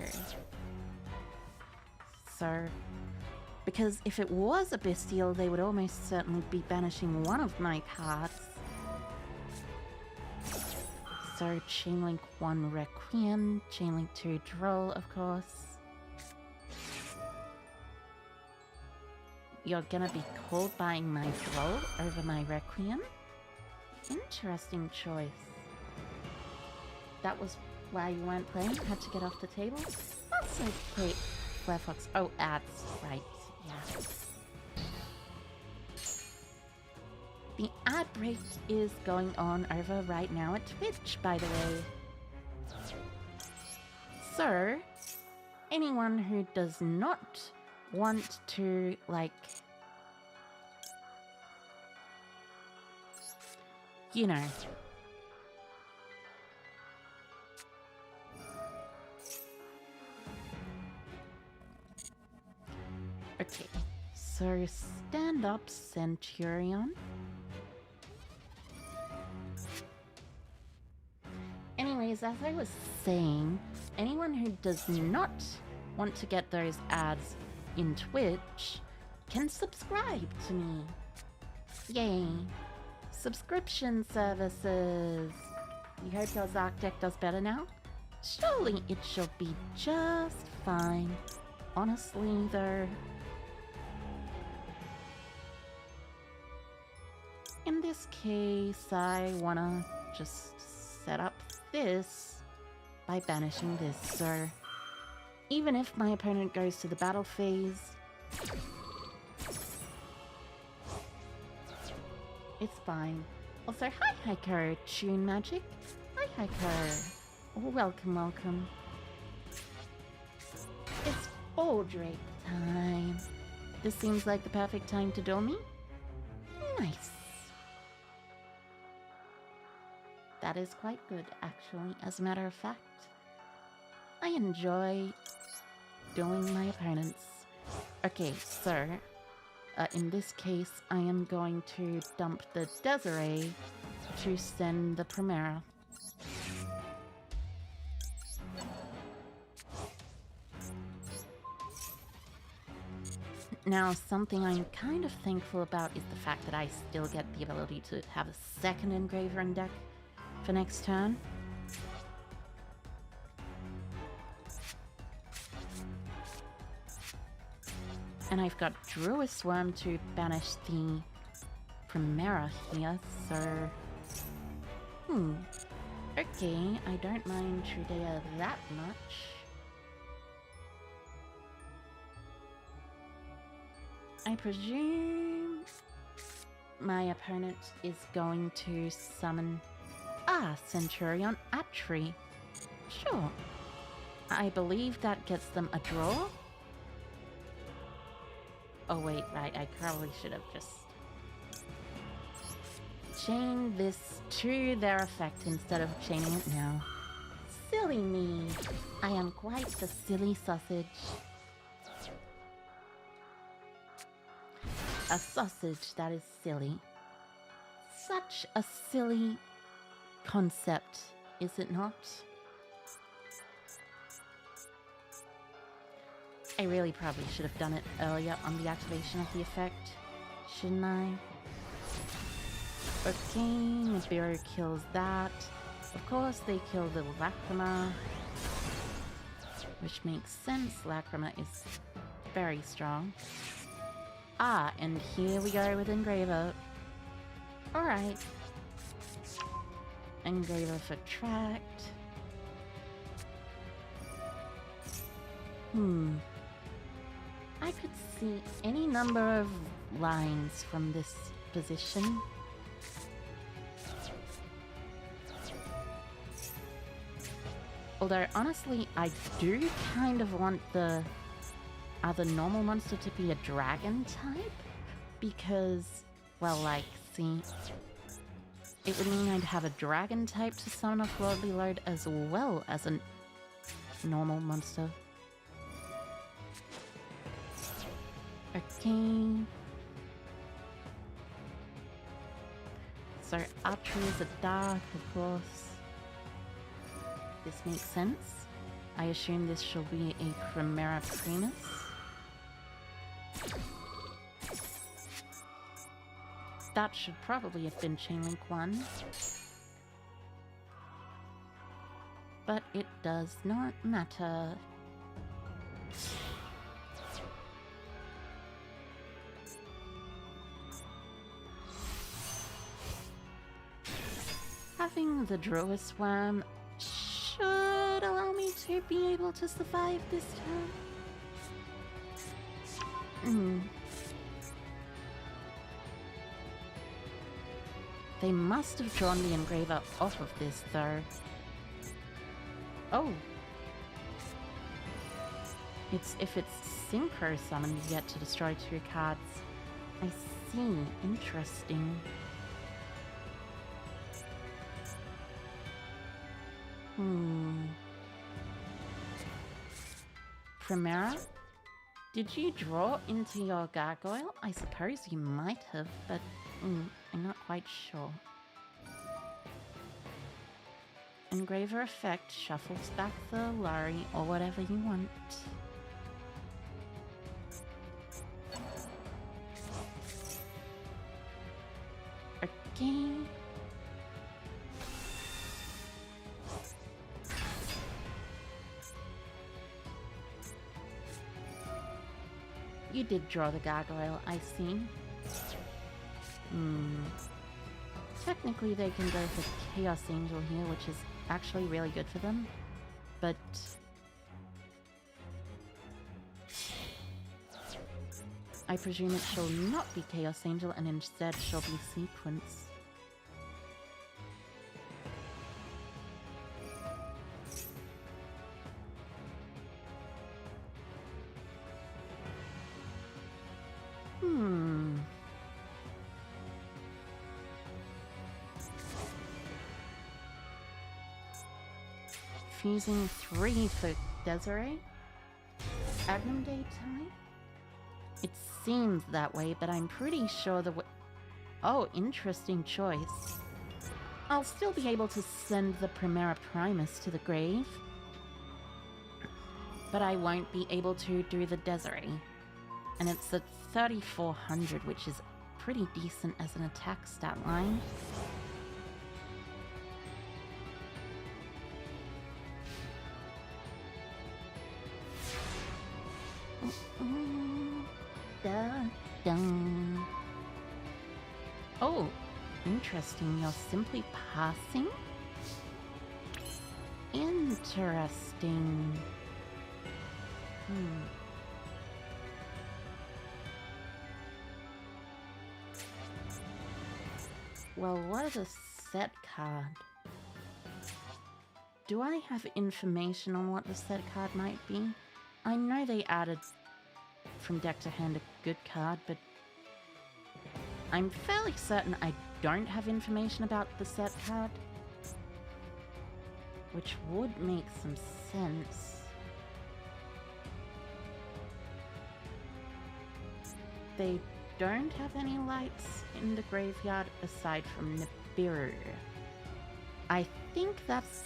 So, because if it was a bestial, they would almost certainly be banishing one of my cards. So, Chainlink 1 Requiem, Chainlink 2 Duel, of course. You're gonna be cold buying my Duel over my Requiem? Interesting choice. That was why you weren't playing? Had to get off the table? That's okay. Flare Fox. Oh, ads. Right. Yeah. The ad break is going on over right now at Twitch, by the way. So, anyone who does not want to, like, you know, okay, so stand up, Centurion. Anyways, as I was saying, anyone who does not want to get those ads in Twitch can subscribe to me. Yay. Subscription services. You hope your Zark deck does better now? Surely it shall be just fine. Honestly, though. In this case, I wanna just set up this by banishing this, so even if my opponent goes to the battle phase, it's fine. Also, hi Hiker, Tune Magic. Hi Hiker. Oh, welcome, welcome. It's Fall Drake time. This seems like the perfect time to duel me. Nice. That is quite good, actually, as a matter of fact. I enjoy dueling my opponents. Okay, so, in this case, I am going to dump the Desiree to send the Primera. Now, something I'm kind of thankful about is the fact that I still get the ability to have a second engraver in deck for next turn. And I've got Druid Worm to banish the Primera here, so... Okay, I don't mind Trudea that much. I presume my opponent is going to summon... Centurion Atri. Sure. I believe that gets them a draw. Oh wait, right, I probably should have just chained this to their effect instead of chaining it now. Silly me. I am quite the silly sausage. A sausage that is silly. Such a silly concept, is it not? I really probably should have done it earlier on the activation of the effect, shouldn't I? Okay, Nibiru kills that. Of course, they killed the Lacrima, which makes sense. Lacrima is very strong. Ah, and here we go with Engraver. Alright. Engraver for Tract. I could see any number of lines from this position. Although, honestly, I do kind of want the other normal monster to be a dragon type. Because, well, like, see, it would mean I'd have a dragon type to summon off Lordly Load as well as a normal monster. Okay. So Archery is a dark, of course. This makes sense. I assume this shall be a Primera Primus. That should probably have been Chainlink 1. But it does not matter. Having the Druis Worm should allow me to be able to survive this turn. They must have drawn the Engraver off of this, though. Oh. If it's Synchro Summon, you get to destroy 2 cards. I see. Interesting. Primera? Did you draw into your Gargoyle? I suppose you might have, but I'm not quite sure. Engraver effect shuffles back the Lari or whatever you want. Okay. You did draw the Gargoyle, I see. Technically they can go for Chaos Angel here, which is actually really good for them. But I presume it shall not be Chaos Angel and instead shall be Sequence. Fusing 3 for Desiree? Agnum Day type? It seems that way, but I'm pretty sure the oh, interesting choice. I'll still be able to send the Primera Primus to the grave, but I won't be able to do the Desiree. And it's at 3400, which is pretty decent as an attack stat line. Oh, interesting. You're simply passing? Interesting. Well, what is a set card? Do I have information on what the set card might be? I know they added from deck to hand a good card, but I'm fairly certain I don't have information about the set card, which would make some sense. They don't have any lights in the graveyard aside from Nibiru. I think that's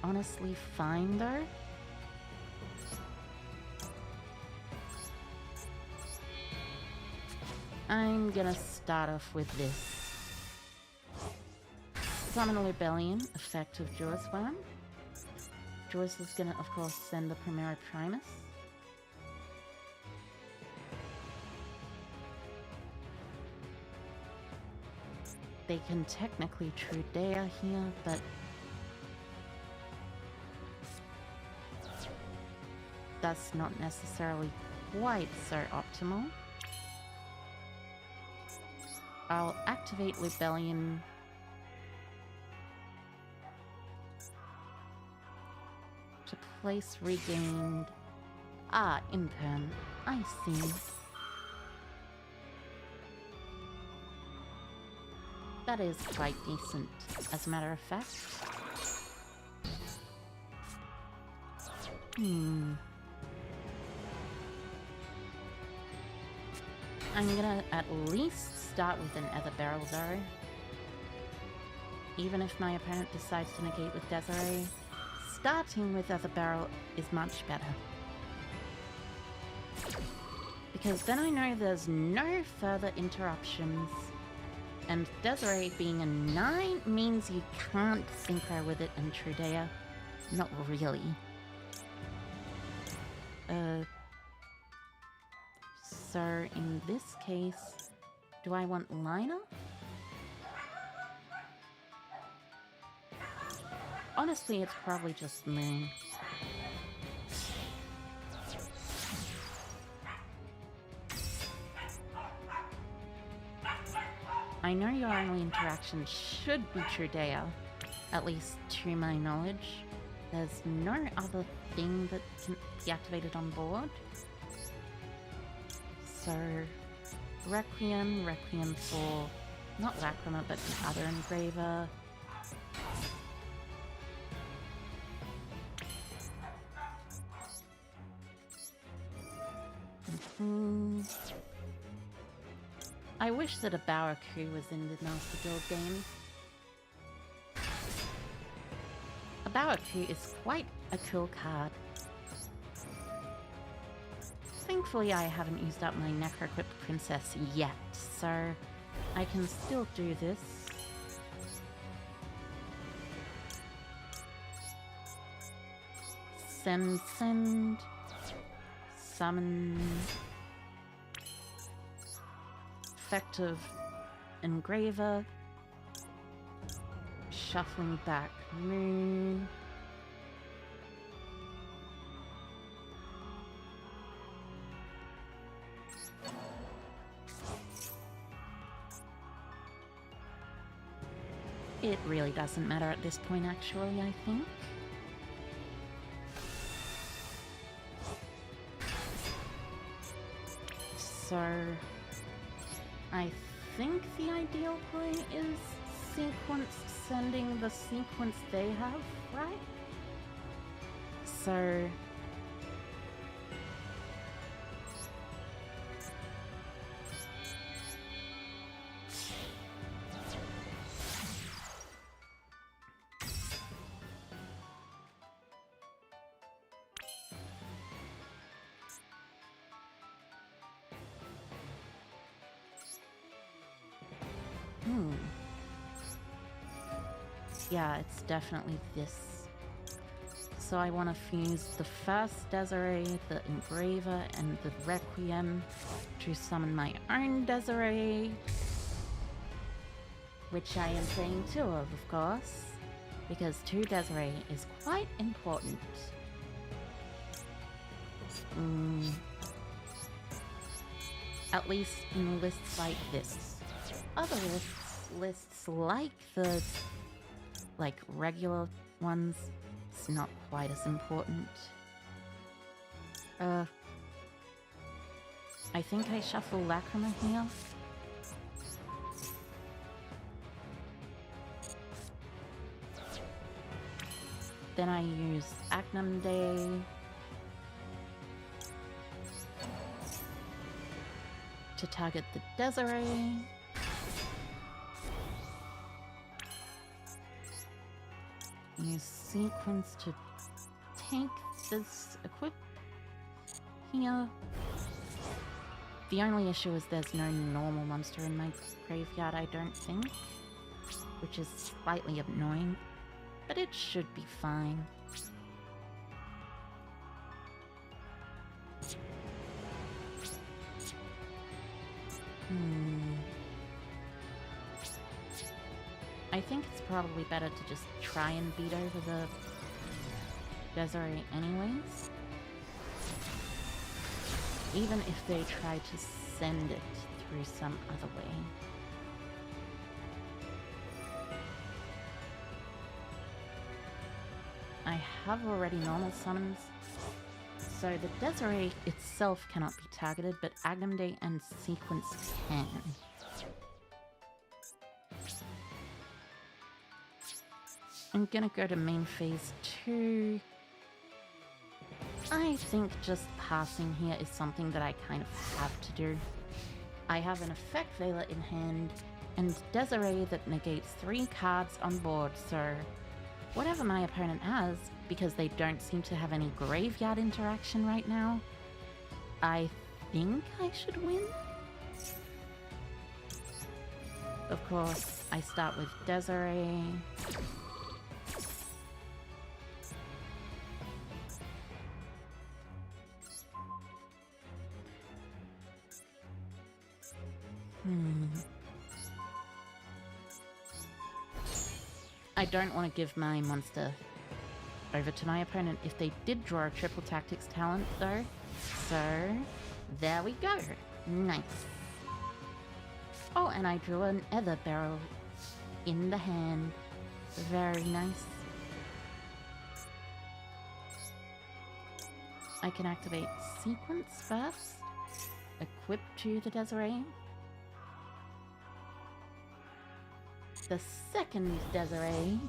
honestly fine though. I'm gonna start off with this. summon a Rebellion, effect of Jaws Worm. Jaws is gonna, of course, send the Primera Primus. They can technically Trudea here, but that's not necessarily quite so optimal. I'll activate Rebellion to place regained. Ah, Imperm. I see. That is quite decent, as a matter of fact. I'm gonna at least start with an Ether Barrel though. Even if my opponent decides to negate with Desiree, starting with Ether Barrel is much better. Because then I know there's no further interruptions. And Desiree being a 9 means you can't synchro with it in Trudea. Not really. So in this case, do I want Liner? Honestly, it's probably just Moon. I know your only interaction should be Trudea, at least to my knowledge. There's no other thing that can be activated on board. So, Requiem for, not Lacrima, but the other Engraver. I wish that a Baraku was in the Master Guild game. A Baraku is quite a cool card. Thankfully, I haven't used up my Necro-equipped Princess yet, so I can still do this. Send. Summon. Effective Engraver. Shuffling back Moon. It really doesn't matter at this point, actually, I think. So, I think the ideal play is sending the sequence they have, right? So... Yeah, it's definitely this. So I want to fuse the first Desiree, the Engraver, and the Requiem to summon my own Desiree. Which I am playing 2 of course. Because 2 Desiree is quite important. At least in lists like this. Other lists like the regular ones, it's not quite as important. I think I shuffle Lacrima here. Then I use Agnum Day. To target the Desiree. Use sequence to take this equip here. The only issue is there's no normal monster in my graveyard, I don't think. which is slightly annoying, but it should be fine. I think it's probably better to just try and beat over the Desiree anyways. Even if they try to send it through some other way. I have already normal summons, so the Desiree itself cannot be targeted, but Agamde and Sequence can. I'm gonna go to main phase 2. I think just passing here is something that I kind of have to do. I have an Effect Veiler in hand, and Desiree that negates 3 cards on board, so whatever my opponent has, because they don't seem to have any graveyard interaction right now, I think I should win? Of course, I start with Desiree. I don't want to give my monster over to my opponent if they did draw a Triple Tactics talent, though. So, there we go. Nice. Oh, and I drew an Ether Barrel in the hand. Very nice. I can activate Sequence first. Equip to the Desiree. The second Desiree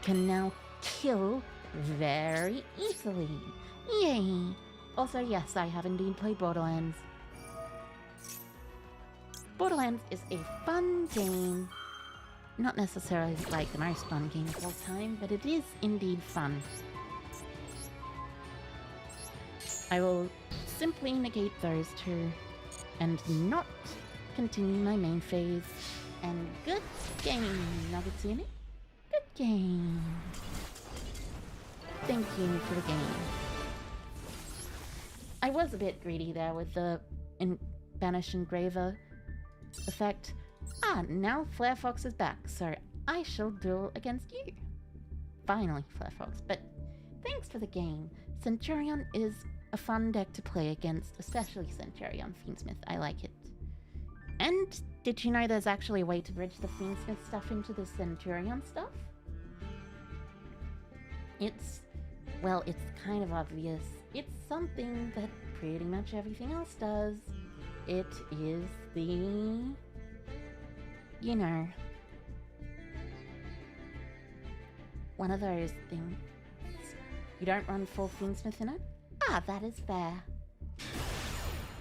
can now kill very easily. Yay! Also, yes, I have indeed played Borderlands. Borderlands is a fun game. Not necessarily like the most fun game of all time, but it is indeed fun. I will simply negate those two and not continue my main phase. And good game, Nagutsune. Good game. Thank you for the game. I was a bit greedy there with the Banish Engraver effect. Ah, now Flare Fox is back, so I shall duel against you. Finally, Flare Fox, but thanks for the game. Centurion is a fun deck to play against, especially Centurion Fiendsmith. I like it. And did you know there's actually a way to bridge the Fiendsmith stuff into the Centurion stuff? It's kind of obvious. It's something that pretty much everything else does. It is the, you know, one of those things. You don't run full Fiendsmith in it? Ah, that is fair.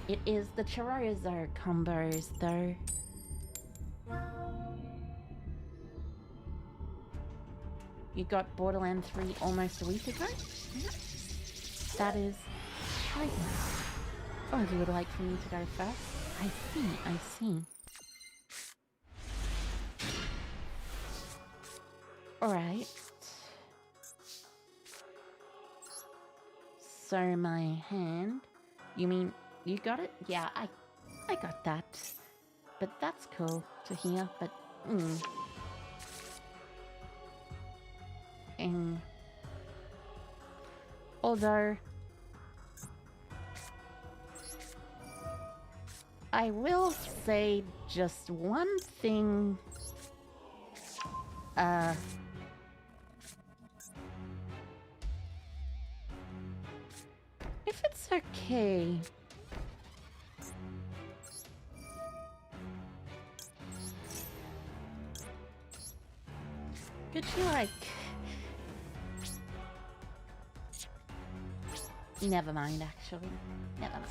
It is the Chorizo combos, though. You got Borderlands 3 almost a week ago? That is right. Oh, you would like for me to go first? I see. Alright. So my hand... You mean... You got it? Yeah, I got that. But that's cool to hear, but... Although... I will say just one thing... If it's okay... Could you, like... Never mind, actually. Never mind.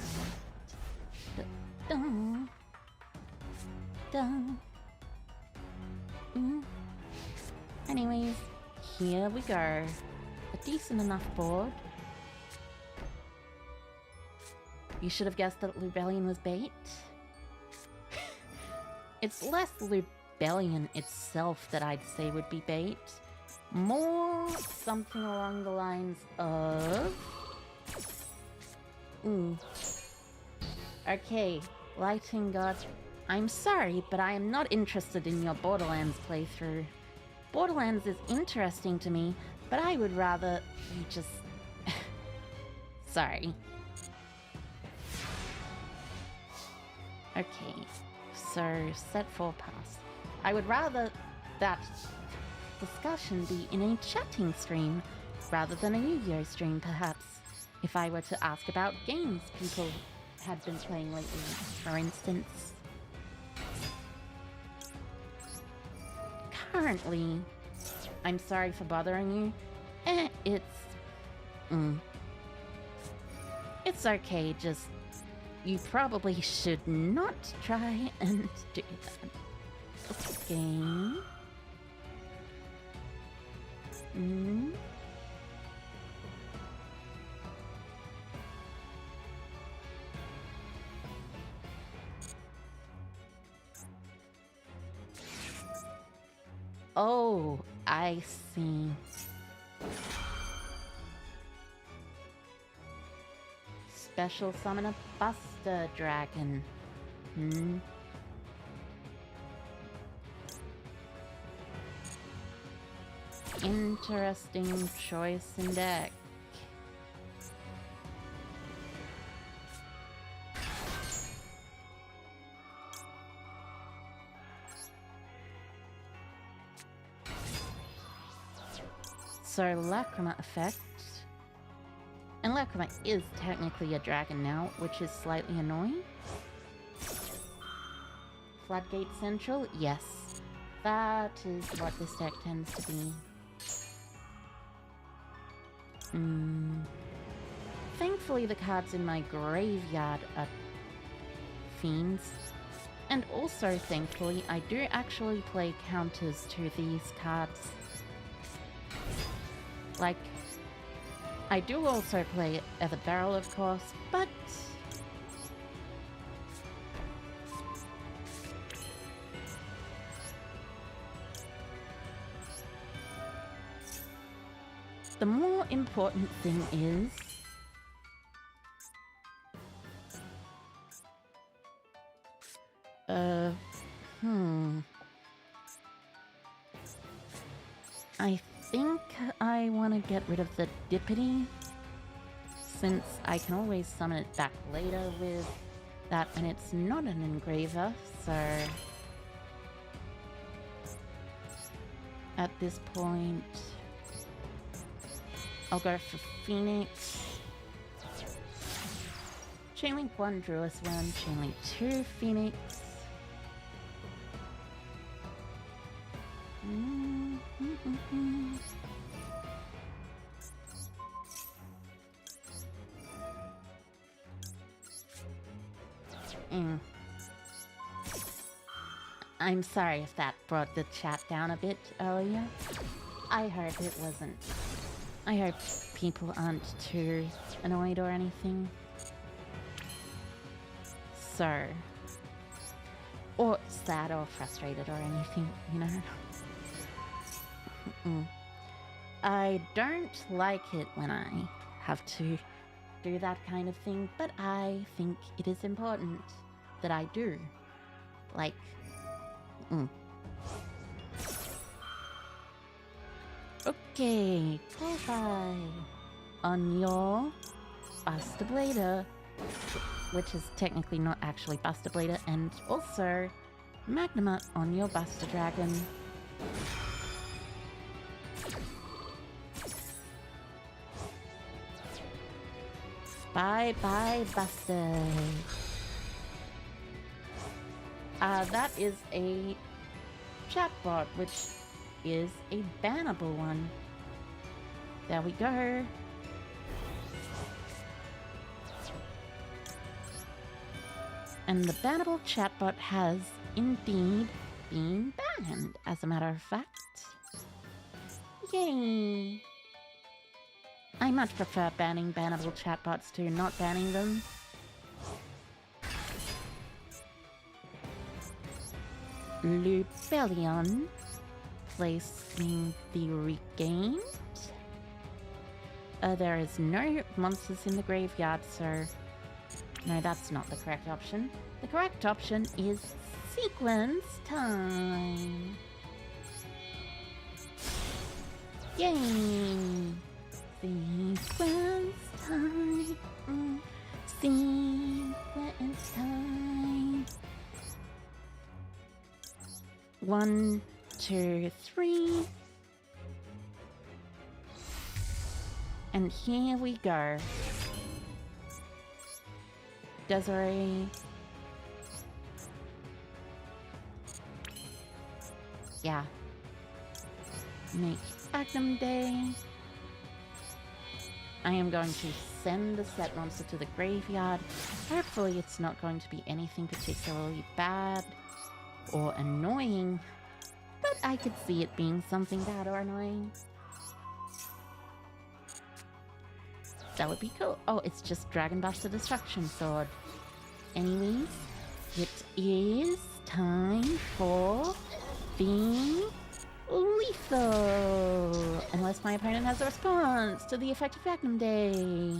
Anyways, here we go. A decent enough board. You should have guessed that Lubellion was bait. It's less rebellion itself that I'd say would be bait. More something along the lines of... Okay, Lighting God, I'm sorry, but I am not interested in your Borderlands playthrough. Borderlands is interesting to me, but I would rather you just... Sorry. Okay, so set 4 pass. I would rather that discussion be in a chatting stream rather than a Yu-Gi-Oh stream, perhaps. If I were to ask about games people had been playing lately, for instance. Currently, I'm sorry for bothering you. It's okay, just you probably should not try and do that. Okay. Oh, I see. Special summon a Buster Dragon. Interesting choice in deck. So Lacrima effect. And Lacrima is technically a dragon now, which is slightly annoying. Floodgate Central, yes. That is what this deck tends to be. Thankfully the cards in my graveyard are fiends. And also thankfully I do actually play counters to these cards. Like, I do also play Ether Barrel, of course, but... the more important thing is... I think I want to get rid of the Dippity, since I can always summon it back later with that, and it's not an engraver, so... At this point... I'll go for Phoenix. Chainlink 1, Druis 1, Chainlink 2, Phoenix. I'm sorry if that brought the chat down a bit earlier. I hope it wasn't. I hope people aren't too annoyed or anything. So... or sad or frustrated or anything, you know? I don't like it when I have to do that kind of thing, but I think it is important that I do. Like... Okay, qualify on your Buster Blader, which is technically not actually Buster Blader, and also Magnuma on your Buster Dragon. Bye bye Buster. That is a chatbot, which is a bannable one. There we go. And the bannable chatbot has indeed been banned, as a matter of fact. Yay! I much prefer banning bannable chatbots to not banning them. Lubellion, placing the regained. There is no monsters in the graveyard, so no, that's not the correct option. The correct option is sequence time. Yay! Sequence time. Sequence time. 1, 2, 3. And here we go. Desiree. Yeah. Make Magnum Day. I am going to send the set monster to the graveyard. Hopefully it's not going to be anything particularly bad or annoying, but I could see it being something bad or annoying. That would be cool. Oh, it's just Dragon Buster Destruction Sword. Anyways, it is time for the lethal. Unless my opponent has a response to the effective Magnum Day.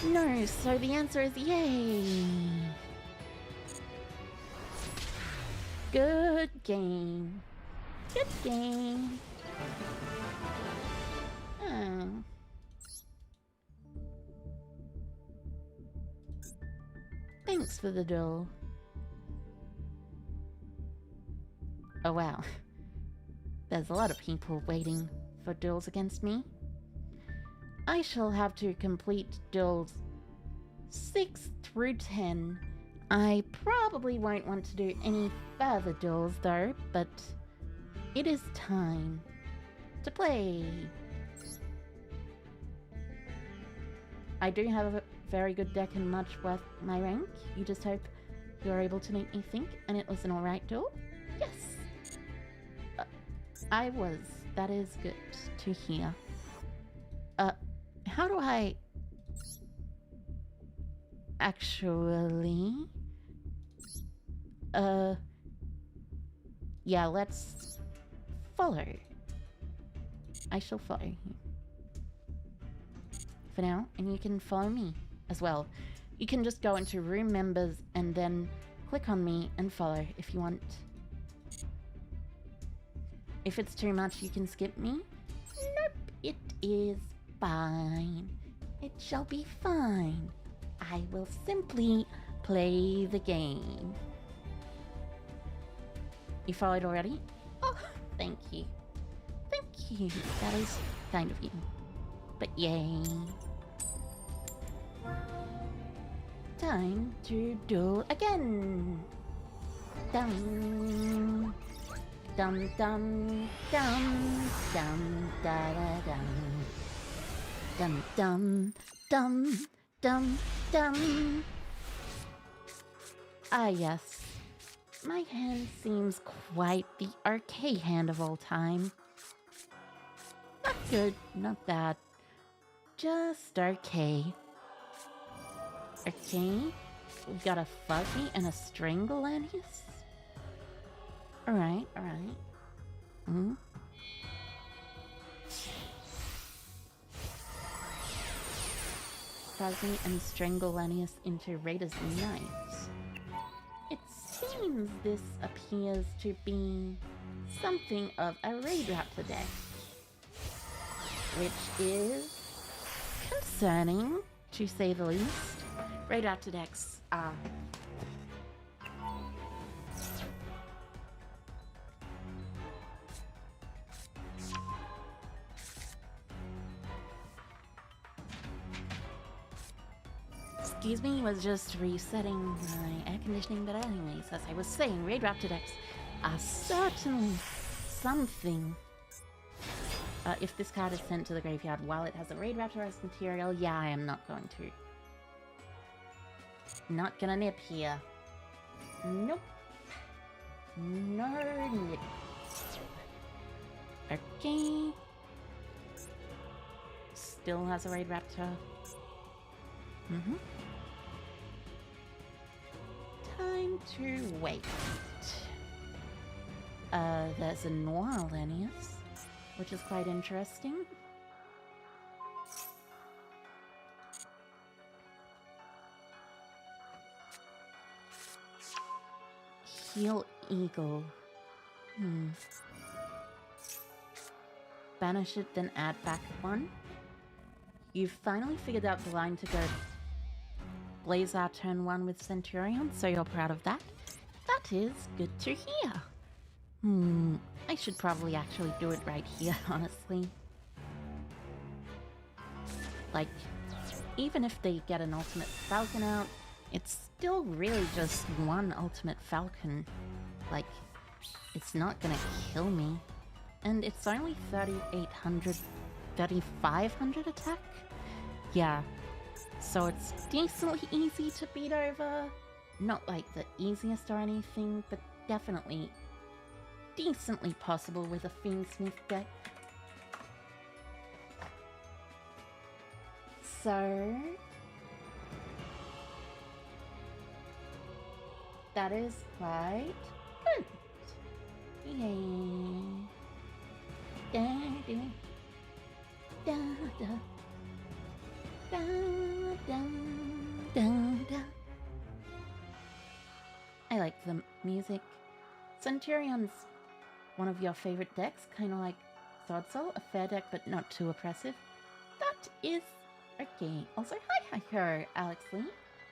No, so the answer is yay. Good game. Good game. Oh. Thanks for the duel. Oh wow. There's a lot of people waiting for duels against me. I shall have to complete duels 6 through 10. I probably won't want to do any further duels though, but it is time to play. I do have a very good deck and much worth my rank. You just hope you're able to make me think and it was an alright duel. Yes! I was. That is good to hear. How do I actually... yeah, let's follow. I shall follow you for now, and you can follow me as well. You can just go into room members and then click on me and follow if you want. If it's too much, you can skip me. Nope, it is fine. It shall be fine. I will simply play the game. You followed already? Oh, thank you. Thank you. That is kind of you. But yay. Time to duel again. Dum. Dum dum dum dum da da dum. Dum dum dum dum dum. Ah yes. My hand seems quite the arcade hand of all time. Not good, not bad. Just okay. Okay. We've got a Fuzzy and a Stranglanius. Alright, alright. Fuzzy and Stranglanius into Raiders Unite. It seems this appears to be something of a Raid Raptor deck, which is concerning, to say the least. Raid Raptor decks are excuse me, was just resetting my air conditioning, but anyways, as I was saying, Raid Raptor decks are certainly something. If this card is sent to the graveyard while it has a Raid Raptor as material, yeah, I am not going to. Not gonna nip here. Nope. No nip. Okay. Still has a Raid Raptor. time to wait. There's a Noir Lanius, which is quite interesting. Heal Eagle. Banish it, then add back one. You've finally figured out the line to go blaze our turn 1 with Centurion, so you're proud of that. That is good to hear. I should probably actually do it right here, honestly. Like, even if they get an Ultimate Falcon out, it's still really just one Ultimate Falcon. Like, it's not gonna kill me. And it's only 3,800, 3,500 attack? Yeah. So it's decently easy to beat over. Not like the easiest or anything, but definitely decently possible with a Fiendsmith deck. So that is quite good. Yay. Da, da, da, da, da, da, da, da. I like the music. Centurion's one of your favorite decks, kind of like Sword Soul, a fair deck but not too oppressive. That is okay. Also, hi Hiker, Alex Lee.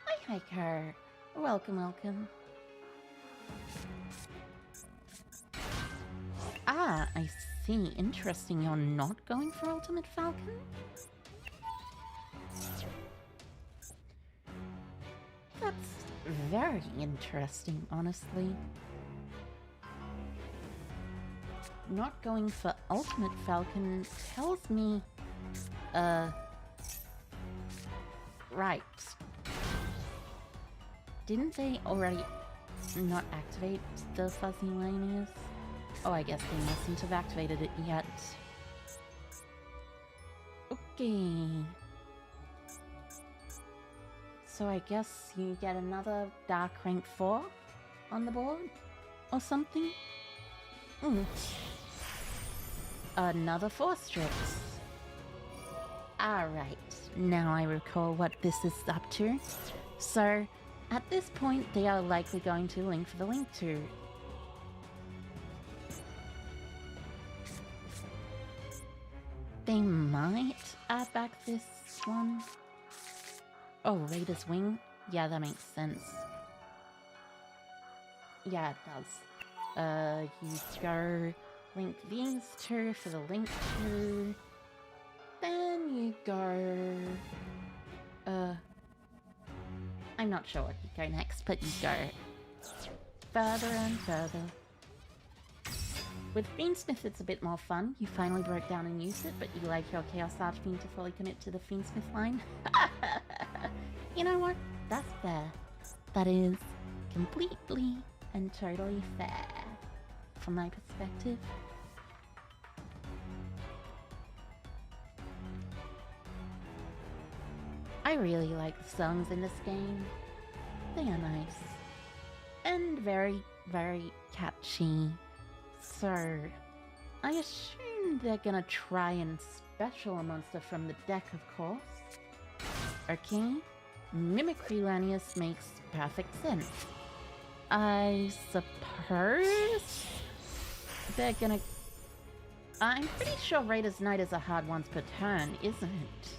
Hi Hiker. Welcome, welcome. Ah, I see. Interesting. You're not going for Ultimate Falcon? That's very interesting, honestly. Not going for Ultimate Falcon tells me, right. Didn't they already not activate the Fuzzy Lanius? Oh, I guess they mustn't have activated it yet. Okay. So I guess you get another Dark Rank 4 on the board? Or something? Another 4 strips. Alright, now I recall what this is up to. So, at this point, they are likely going to link for the link to. They might add back this one. Oh, Raider's Wing? Yeah, that makes sense. Yeah, it does. You go link these two for the link to. Then you go... I'm not sure what you go next, but you go further and further. With Fiendsmith, it's a bit more fun. You finally broke down and used it, but you like your Chaos Archfiend to fully commit to the Fiendsmith line. You know what? That's fair. That is completely and totally fair, from my perspective. I really like the songs in this game. They are nice. And very, very catchy. So, I assume they're gonna try and special a monster from the deck, of course. Okay, Mimicry Lanius makes perfect sense. I suppose they're gonna... I'm pretty sure Raider's Knight is a hard once per turn, isn't it?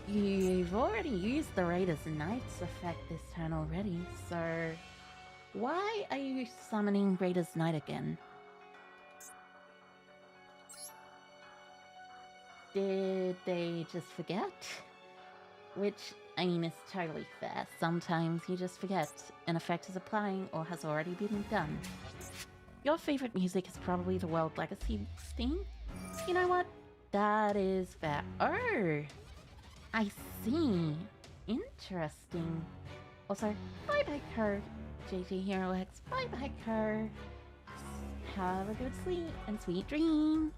You've already used the Raider's Knight's effect this turn already, so... Why are you summoning Raider's Knight again? Did they just forget? Which, I mean, is totally fair. Sometimes you just forget an effect is applying or has already been done. Your favorite music is probably the World Legacy theme? You know what? That is fair. Oh! I see. Interesting. Also, bye-bye, Kurt. JJ Hero X, bye-bye, Kurt. Have a good sleep and sweet dreams.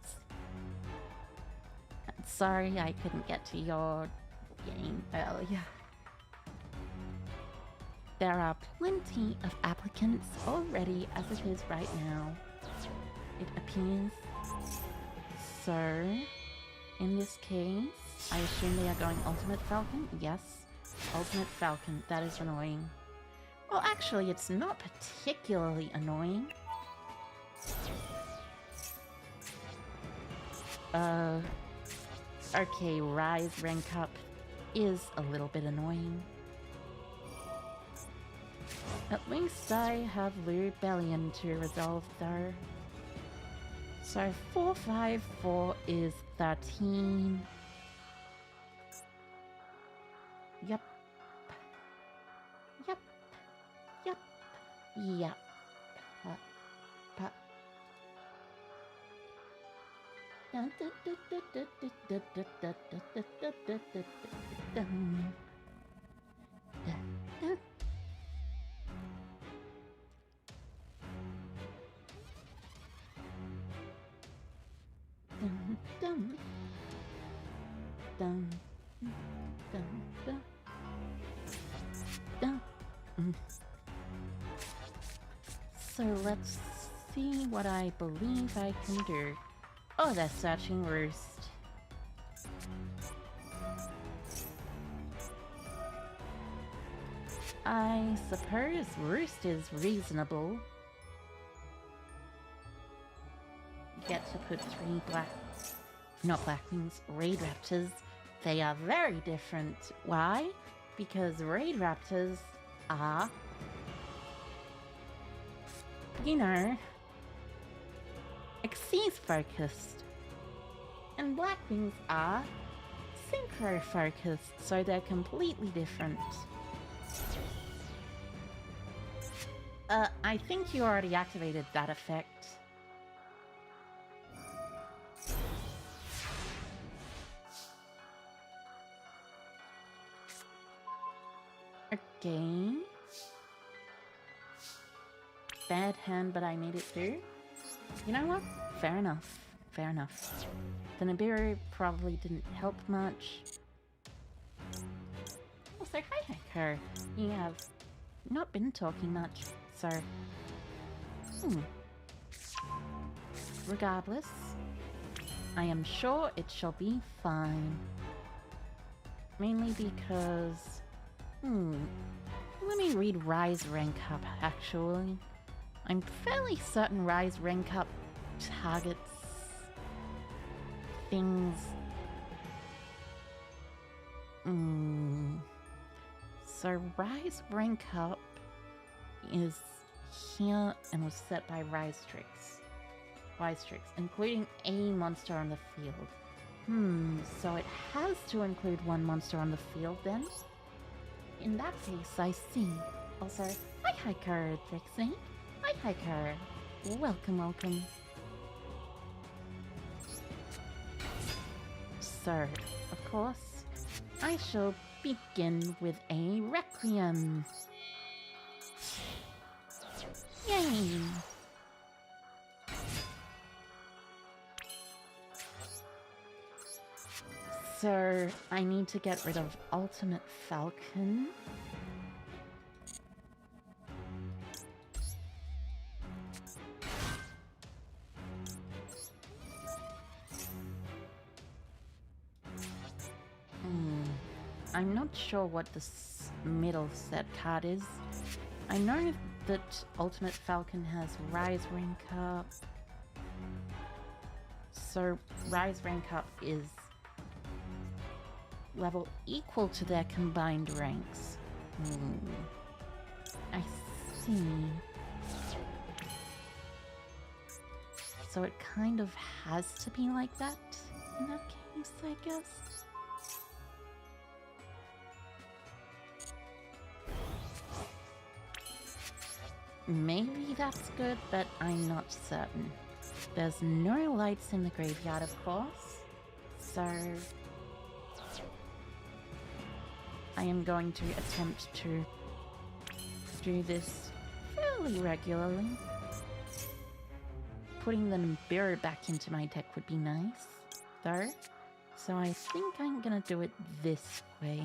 Sorry I couldn't get to your game earlier. There are plenty of applicants already as it is right now, it appears. So, in this case, I assume they are going Ultimate Falcon? Yes. Ultimate Falcon, that is annoying. Well, actually, it's not particularly annoying. Okay, Rise rank up is a little bit annoying. At least I have Rebellion to resolve though. So 454 is 13. Yep. Yep. Yep. Yep. So let's see what I believe I can do. Oh, they're searching Roost. I suppose Roost is reasonable. Get to put 3 not Blackwings, Raid Raptors. They are very different. Why? Because Raid Raptors are, you know, Xyz focused. And Blackwings are Synchro focused, so they're completely different. I think you already activated that effect. Okay. Bad hand, but I made it through. You know what? Fair enough. Fair enough. The Nibiru probably didn't help much. Also, hi Heiko. You have not been talking much, so... Regardless, I am sure it shall be fine. Mainly because... let me read Rise rank up, actually. I'm fairly certain Rise rank up targets things. So Rise rank up is here and was set by Rise tricks, including a monster on the field. So it has to include 1 monster on the field then? In that case, I see. Also, hi Hiker, Trixie. Hi Hiker. Welcome, welcome. So, of course, I shall begin with a Requiem. Yay! So, I need to get rid of Ultimate Falcon. I'm not sure what this middle set card is. I know that Ultimate Falcon has Rise rank up. So, Rise rank up is level equal to their combined ranks. I see. So it kind of has to be like that in that case, I guess. Maybe that's good, but I'm not certain. There's no lights in the graveyard, of course, so I am going to attempt to do this fairly regularly. Putting the Nibiru back into my deck would be nice, though, so I think I'm gonna do it this way.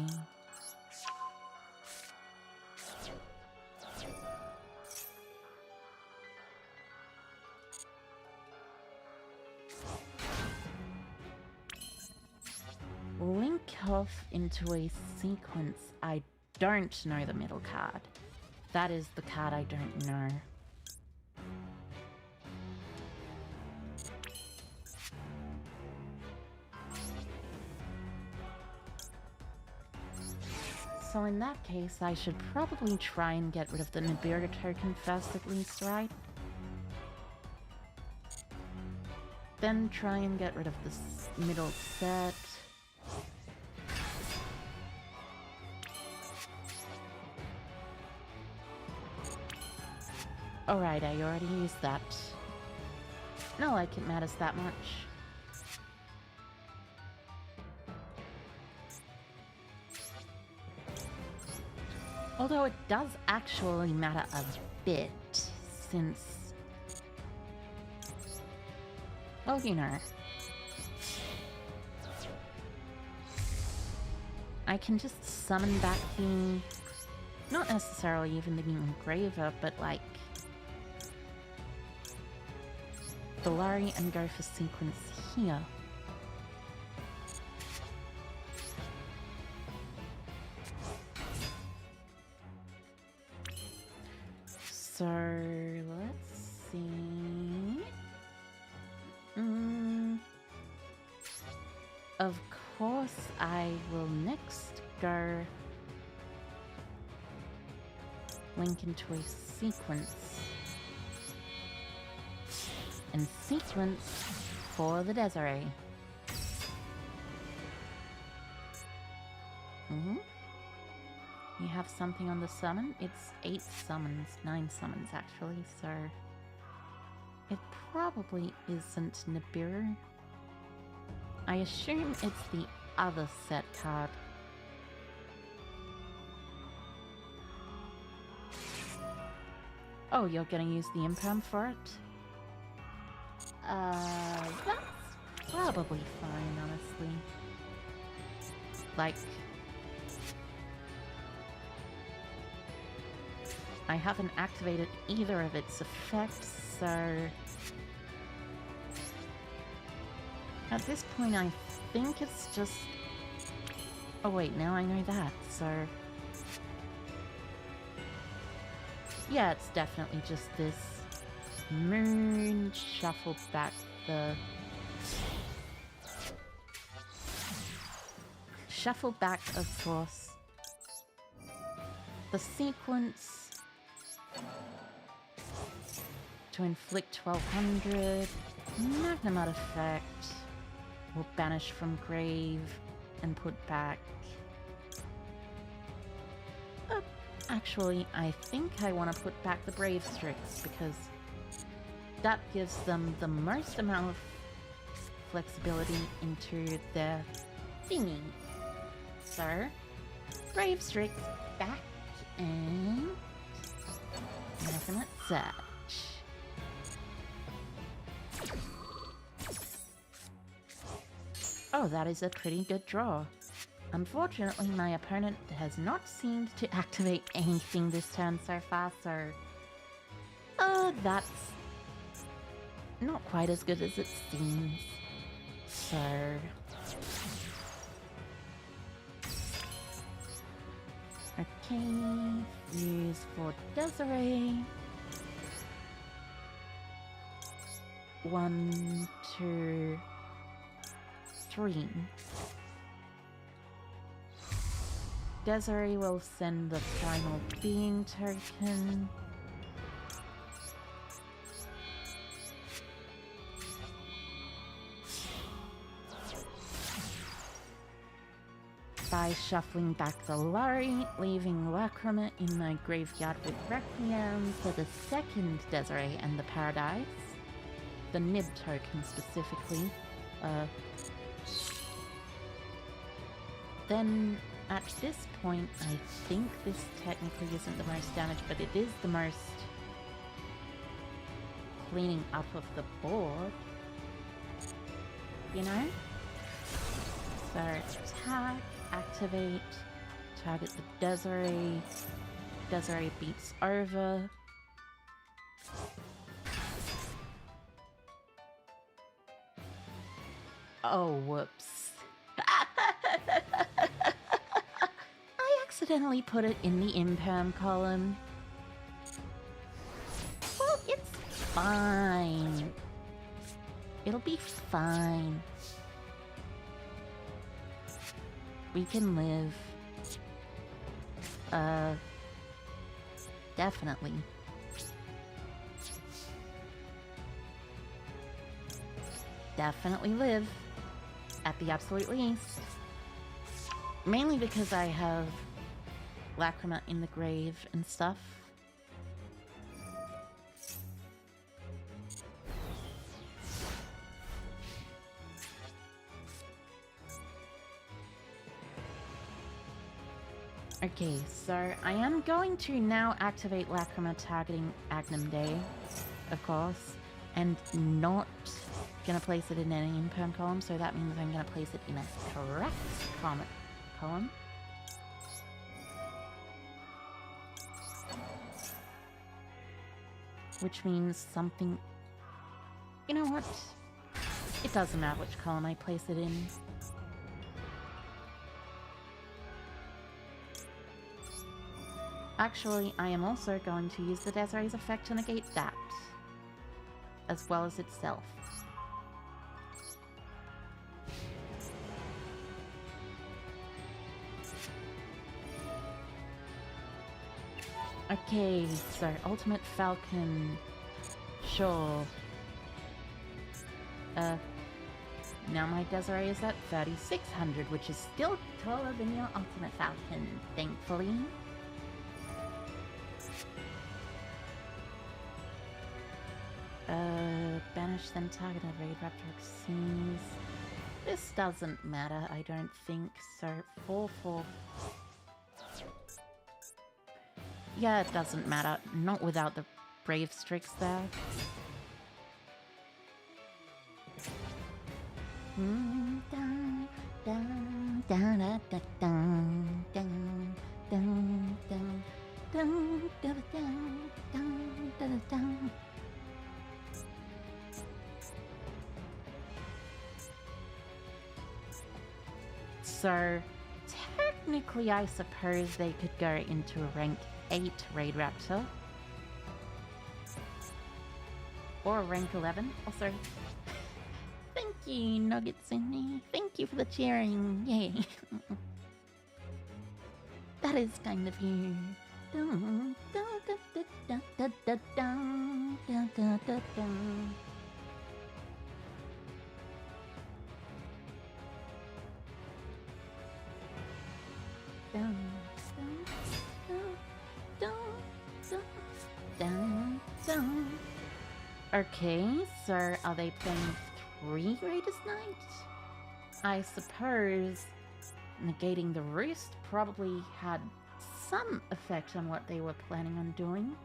off into a sequence, I don't know the middle card. That is the card I don't know. So in that case, I should probably try and get rid of the Nibiru token first at least, right? Then try and get rid of this middle set. Alright, I already used that. Not like it matters that much. Although it does actually matter a bit, since... well, you know. I can just summon back the... not necessarily even the engraver, but like... the Lari and go for sequence here. So, let's see... Of course, I will next go link into a sequence. And sequence for the Desiree. You have something on the summon? It's 8 summons, 9 summons actually, so... it probably isn't Nibiru. I assume it's the other set card. Oh, you're gonna use the imperm for it? That's probably fine, honestly. Like... I haven't activated either of its effects, so... at this point, I think it's just... oh wait, now I know that, so... yeah, it's definitely just this... moon, shuffle back the... shuffle back, of course. The sequence... to inflict 1200, Magnum effect, will banish from grave and put back. Actually, I think I want to put back the Brave Strix because that gives them the most amount of flexibility into their thingy. So, Brave Strix back and Infinite Search. Oh, that is a pretty good draw. Unfortunately, my opponent has not seemed to activate anything this turn so far, so... that's... not quite as good as it seems. So... okay, use for Desiree. 1, 2... 3. Desiree will send the Primal Being token. By shuffling back the Lari, leaving Lacrima in my graveyard with Requiem for the second Desiree and the Paradise. The Nib token specifically. Then, at this point, I think this technically isn't the most damage, but it is the most cleaning up of the board. You know? So, attack, activate, target the Desiree. Desiree beats over. Oh, whoops. accidentally put it in the imperm column. Well, it's fine. It'll be fine. We can live. Definitely. Definitely live. At the absolute least. Mainly because I have Lacrima in the grave and stuff. Okay, so I am going to now activate Lacrima targeting Agnum Day, of course, and not gonna place it in any imperm column, so that means I'm gonna place it in a correct column. Which means something... You know what? It doesn't matter which column I place it in. Actually, I am also going to use the Desiree's effect to negate that, as well as itself. Okay, so Ultimate Falcon. Sure. Now my Desiree is at 3600, which is still taller than your Ultimate Falcon, thankfully. Banish then target a Raid Raptor Exceeds. This doesn't matter, I don't think. So, 4/4. Yeah, it doesn't matter. Not without the Brave Strix there. So, technically I suppose they could go into a rank 8 Raid Raptor. Or a rank 11. Also, thank you, Nuggets in me. Thank you for the cheering. Yay. That is kind of you. Okay, so are they playing 3 Greatest Night? I suppose negating the Roost probably had some effect on what they were planning on doing.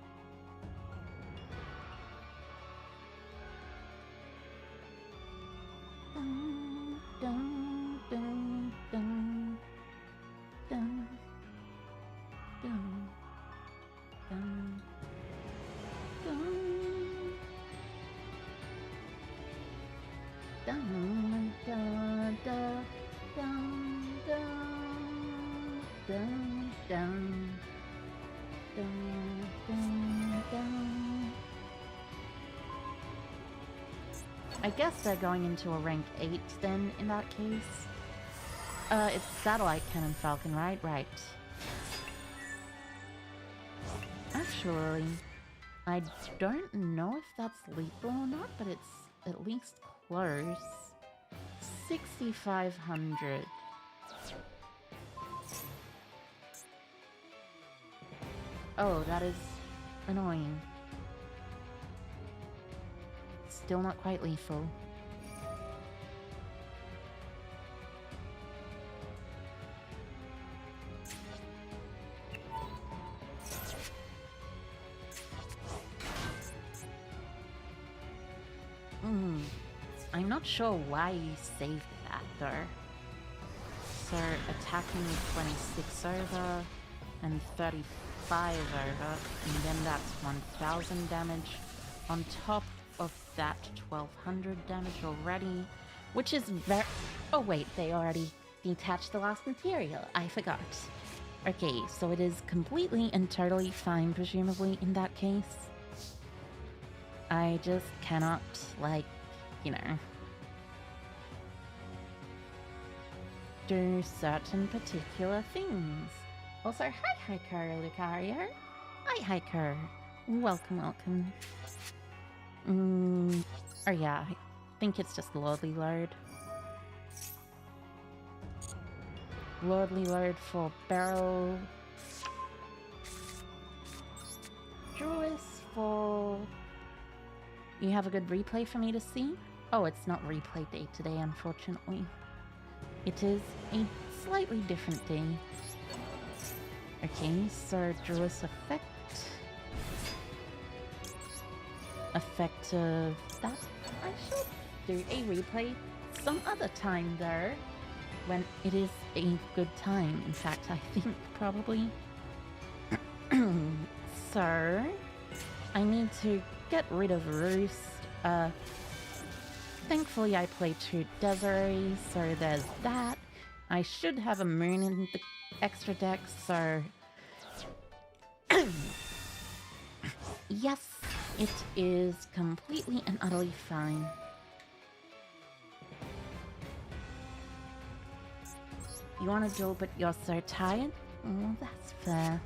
I guess they're going into a rank 8 then, in that case. It's Satellite Cannon Falcon, right? Right. Actually, I don't know if that's lethal or not, but it's at least close. 6,500. Oh, that is annoying. Still not quite lethal. I'm not sure why you saved that though. So attacking 26 over and 35 over, and then that's 1000 damage on top of that 1200 damage already, which is very... Oh wait, they already detached the last material. I forgot. Okay, so it is completely and totally fine, presumably, in that case. I just cannot, like, you know, do certain particular things. Also, hi Hiker Lucario. Hi Hiker. Welcome, welcome. Oh yeah, I think it's just Lordly Load. Lordly Load for Barrel. Druis for... You have a good replay for me to see? Oh, it's not replay day today, unfortunately. It is a slightly different day. Okay, so Druis effect. Effect of that. I should do a replay some other time though, when it is a good time. In fact, I think probably. So, I need to get rid of Roost. Thankfully I play 2 Desiree, so there's that. I should have a Moon in the extra deck, so... Yes, it is completely and utterly fine. You want to duel, but you're so tired? Oh, that's fair.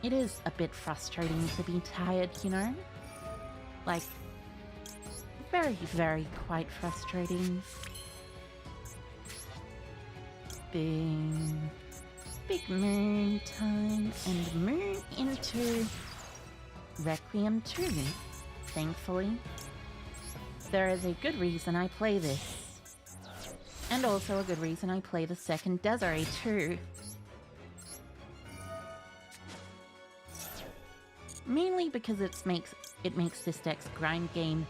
It is a bit frustrating to be tired, you know? Like, very, very quite frustrating. Big moon time, and moon into Requiem 2, thankfully. There is a good reason I play this. And also a good reason I play the second Desiree too. Mainly because it makes this deck's grind game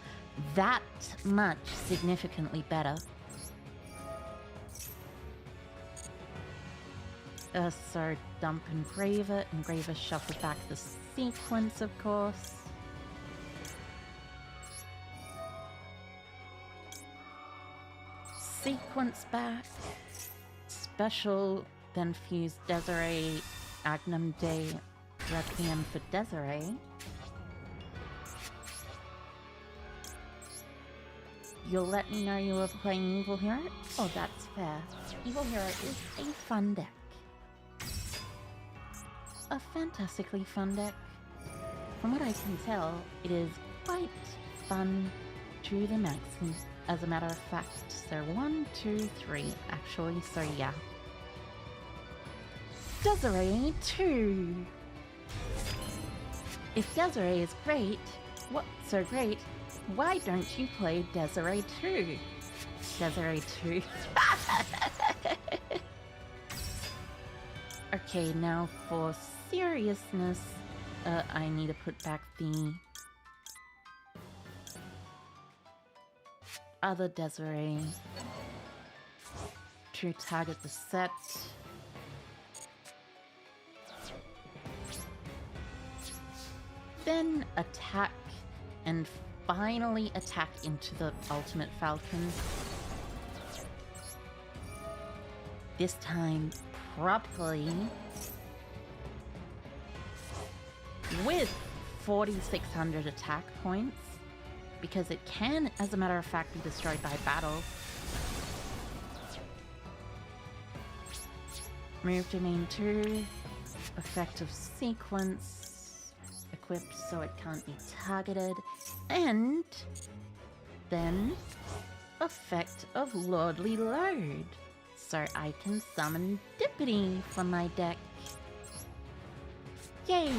that much significantly better. So dump Engraver. Engraver shuffle back the sequence, of course. Sequence back. Special, then fuse Desiree, Agnum Day, Requiem for Desiree. You'll let me know you were playing Evil Hero? Oh, that's fair. Evil Hero is a fun deck. A fantastically fun deck. From what I can tell, it is quite fun to the maximum, as a matter of fact. So 1, 2, 3, actually, so yeah. Desiree 2! If Desiree is great, what's so great? Why don't you play Desiree 2? Desiree 2. Okay, now for seriousness, I need to put back the other Desiree to target the set. Then attack and finally attack into the Ultimate Falcon. This time properly with 4,600 attack points, because it can, as a matter of fact, be destroyed by battle. Move domain 2, effective sequence, equipped so it can't be targeted, and then effect of Lordly Load, so I can summon Dippity from my deck. Yay!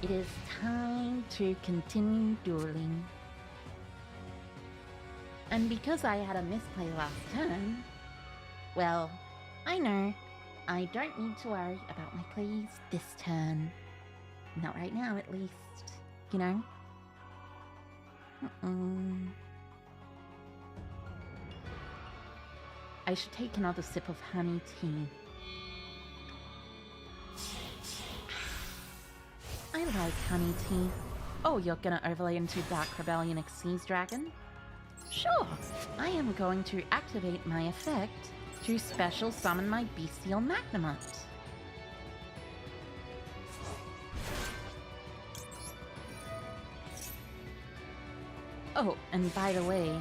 It is time to continue dueling. And because I had a misplay last turn, well, I know I don't need to worry about my plays this turn. Not right now, at least. You know? I should take another sip of honey tea. I like honey tea. Oh, you're gonna overlay into Dark Rebellion Xyz Dragon? Sure, I am going to activate my effect to special summon my bestial Magnemite. Oh, and by the way,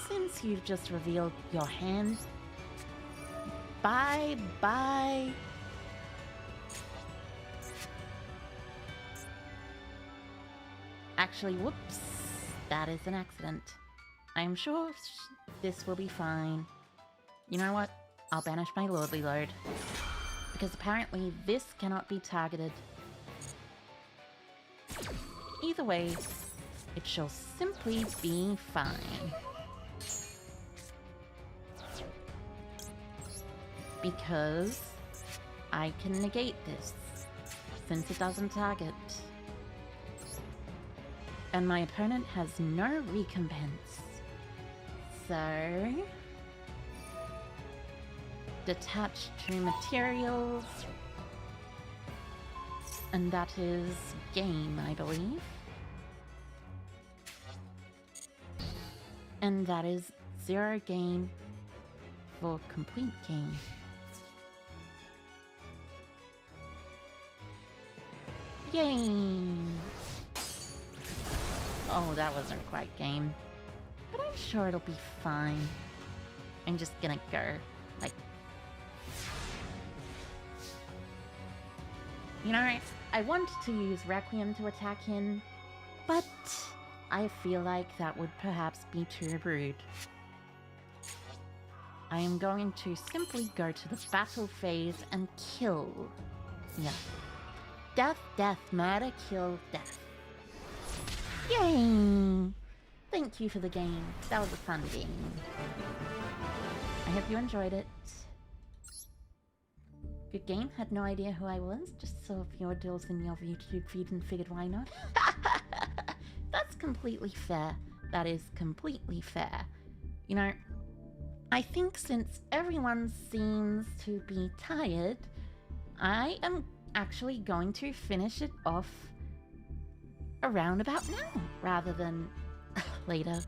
since you've just revealed your hand, bye-bye. Actually, whoops, that is an accident. I'm sure this will be fine. You know what? I'll banish my Lordly Lord. Because apparently this cannot be targeted. Either way, it shall simply be fine. Because I can negate this, since it doesn't target. And my opponent has no recompense. So... detach to materials. And that is game, I believe. And that is 0 game for complete game. Yay! Oh, that wasn't quite game. But I'm sure it'll be fine. I'm just gonna go, like... You know, I want to use Requiem to attack him, but I feel like that would perhaps be too rude. I am going to simply go to the battle phase and kill. Yeah. Death, death, murder, kill, death. Yay! Thank you for the game. That was a fun game. I hope you enjoyed it. Good game. Had no idea who I was. Just saw your duels in your YouTube feed and figured why not. That's completely fair. That is completely fair. You know, I think since everyone seems to be tired, I am actually going to finish it off around about now, rather than later.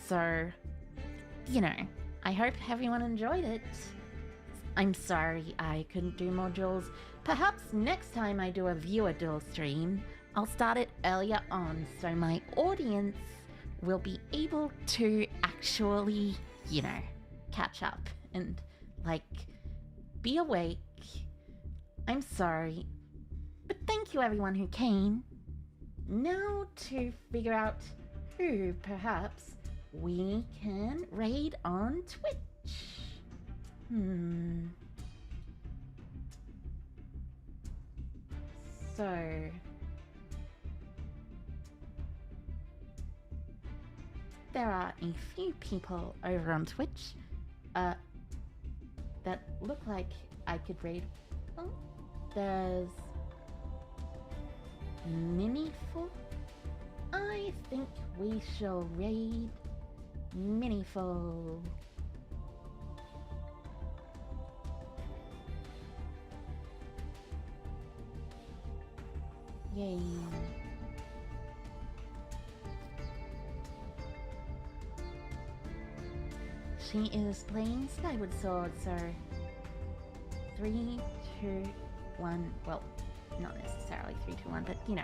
So, you know, I hope everyone enjoyed it. I'm sorry I couldn't do more duels. Perhaps next time I do a viewer duel stream, I'll start it earlier on so my audience will be able to actually, you know, catch up and, like, be awake. I'm sorry. But thank you everyone who came. Now to figure out who, perhaps, we can raid on Twitch. So... there are a few people over on Twitch, that look like I could raid. Oh, there's... Miniful? I think we shall raid Miniful. Yay. She is playing Skyward Sword, so 3, 2, 1. Well, not necessarily 3, 2, 1, but you know.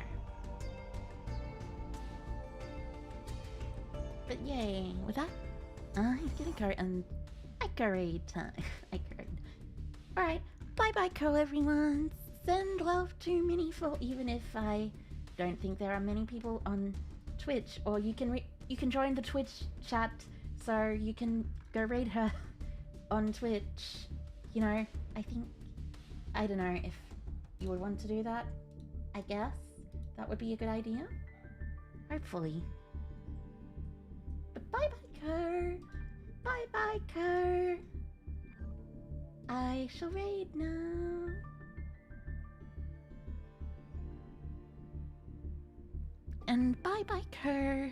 But yay, with that, I'm gonna go and echo raid time. Echo raid. Alright, bye bye co everyone. Send love to Miniful, even if I don't think there are many people on Twitch, or you can join the Twitch chat so you can go raid her on Twitch. You know, I don't know if you would want to do that. I guess that would be a good idea. Hopefully. But bye bye, Co. Bye bye, Co. I shall raid now. And bye bye, Co.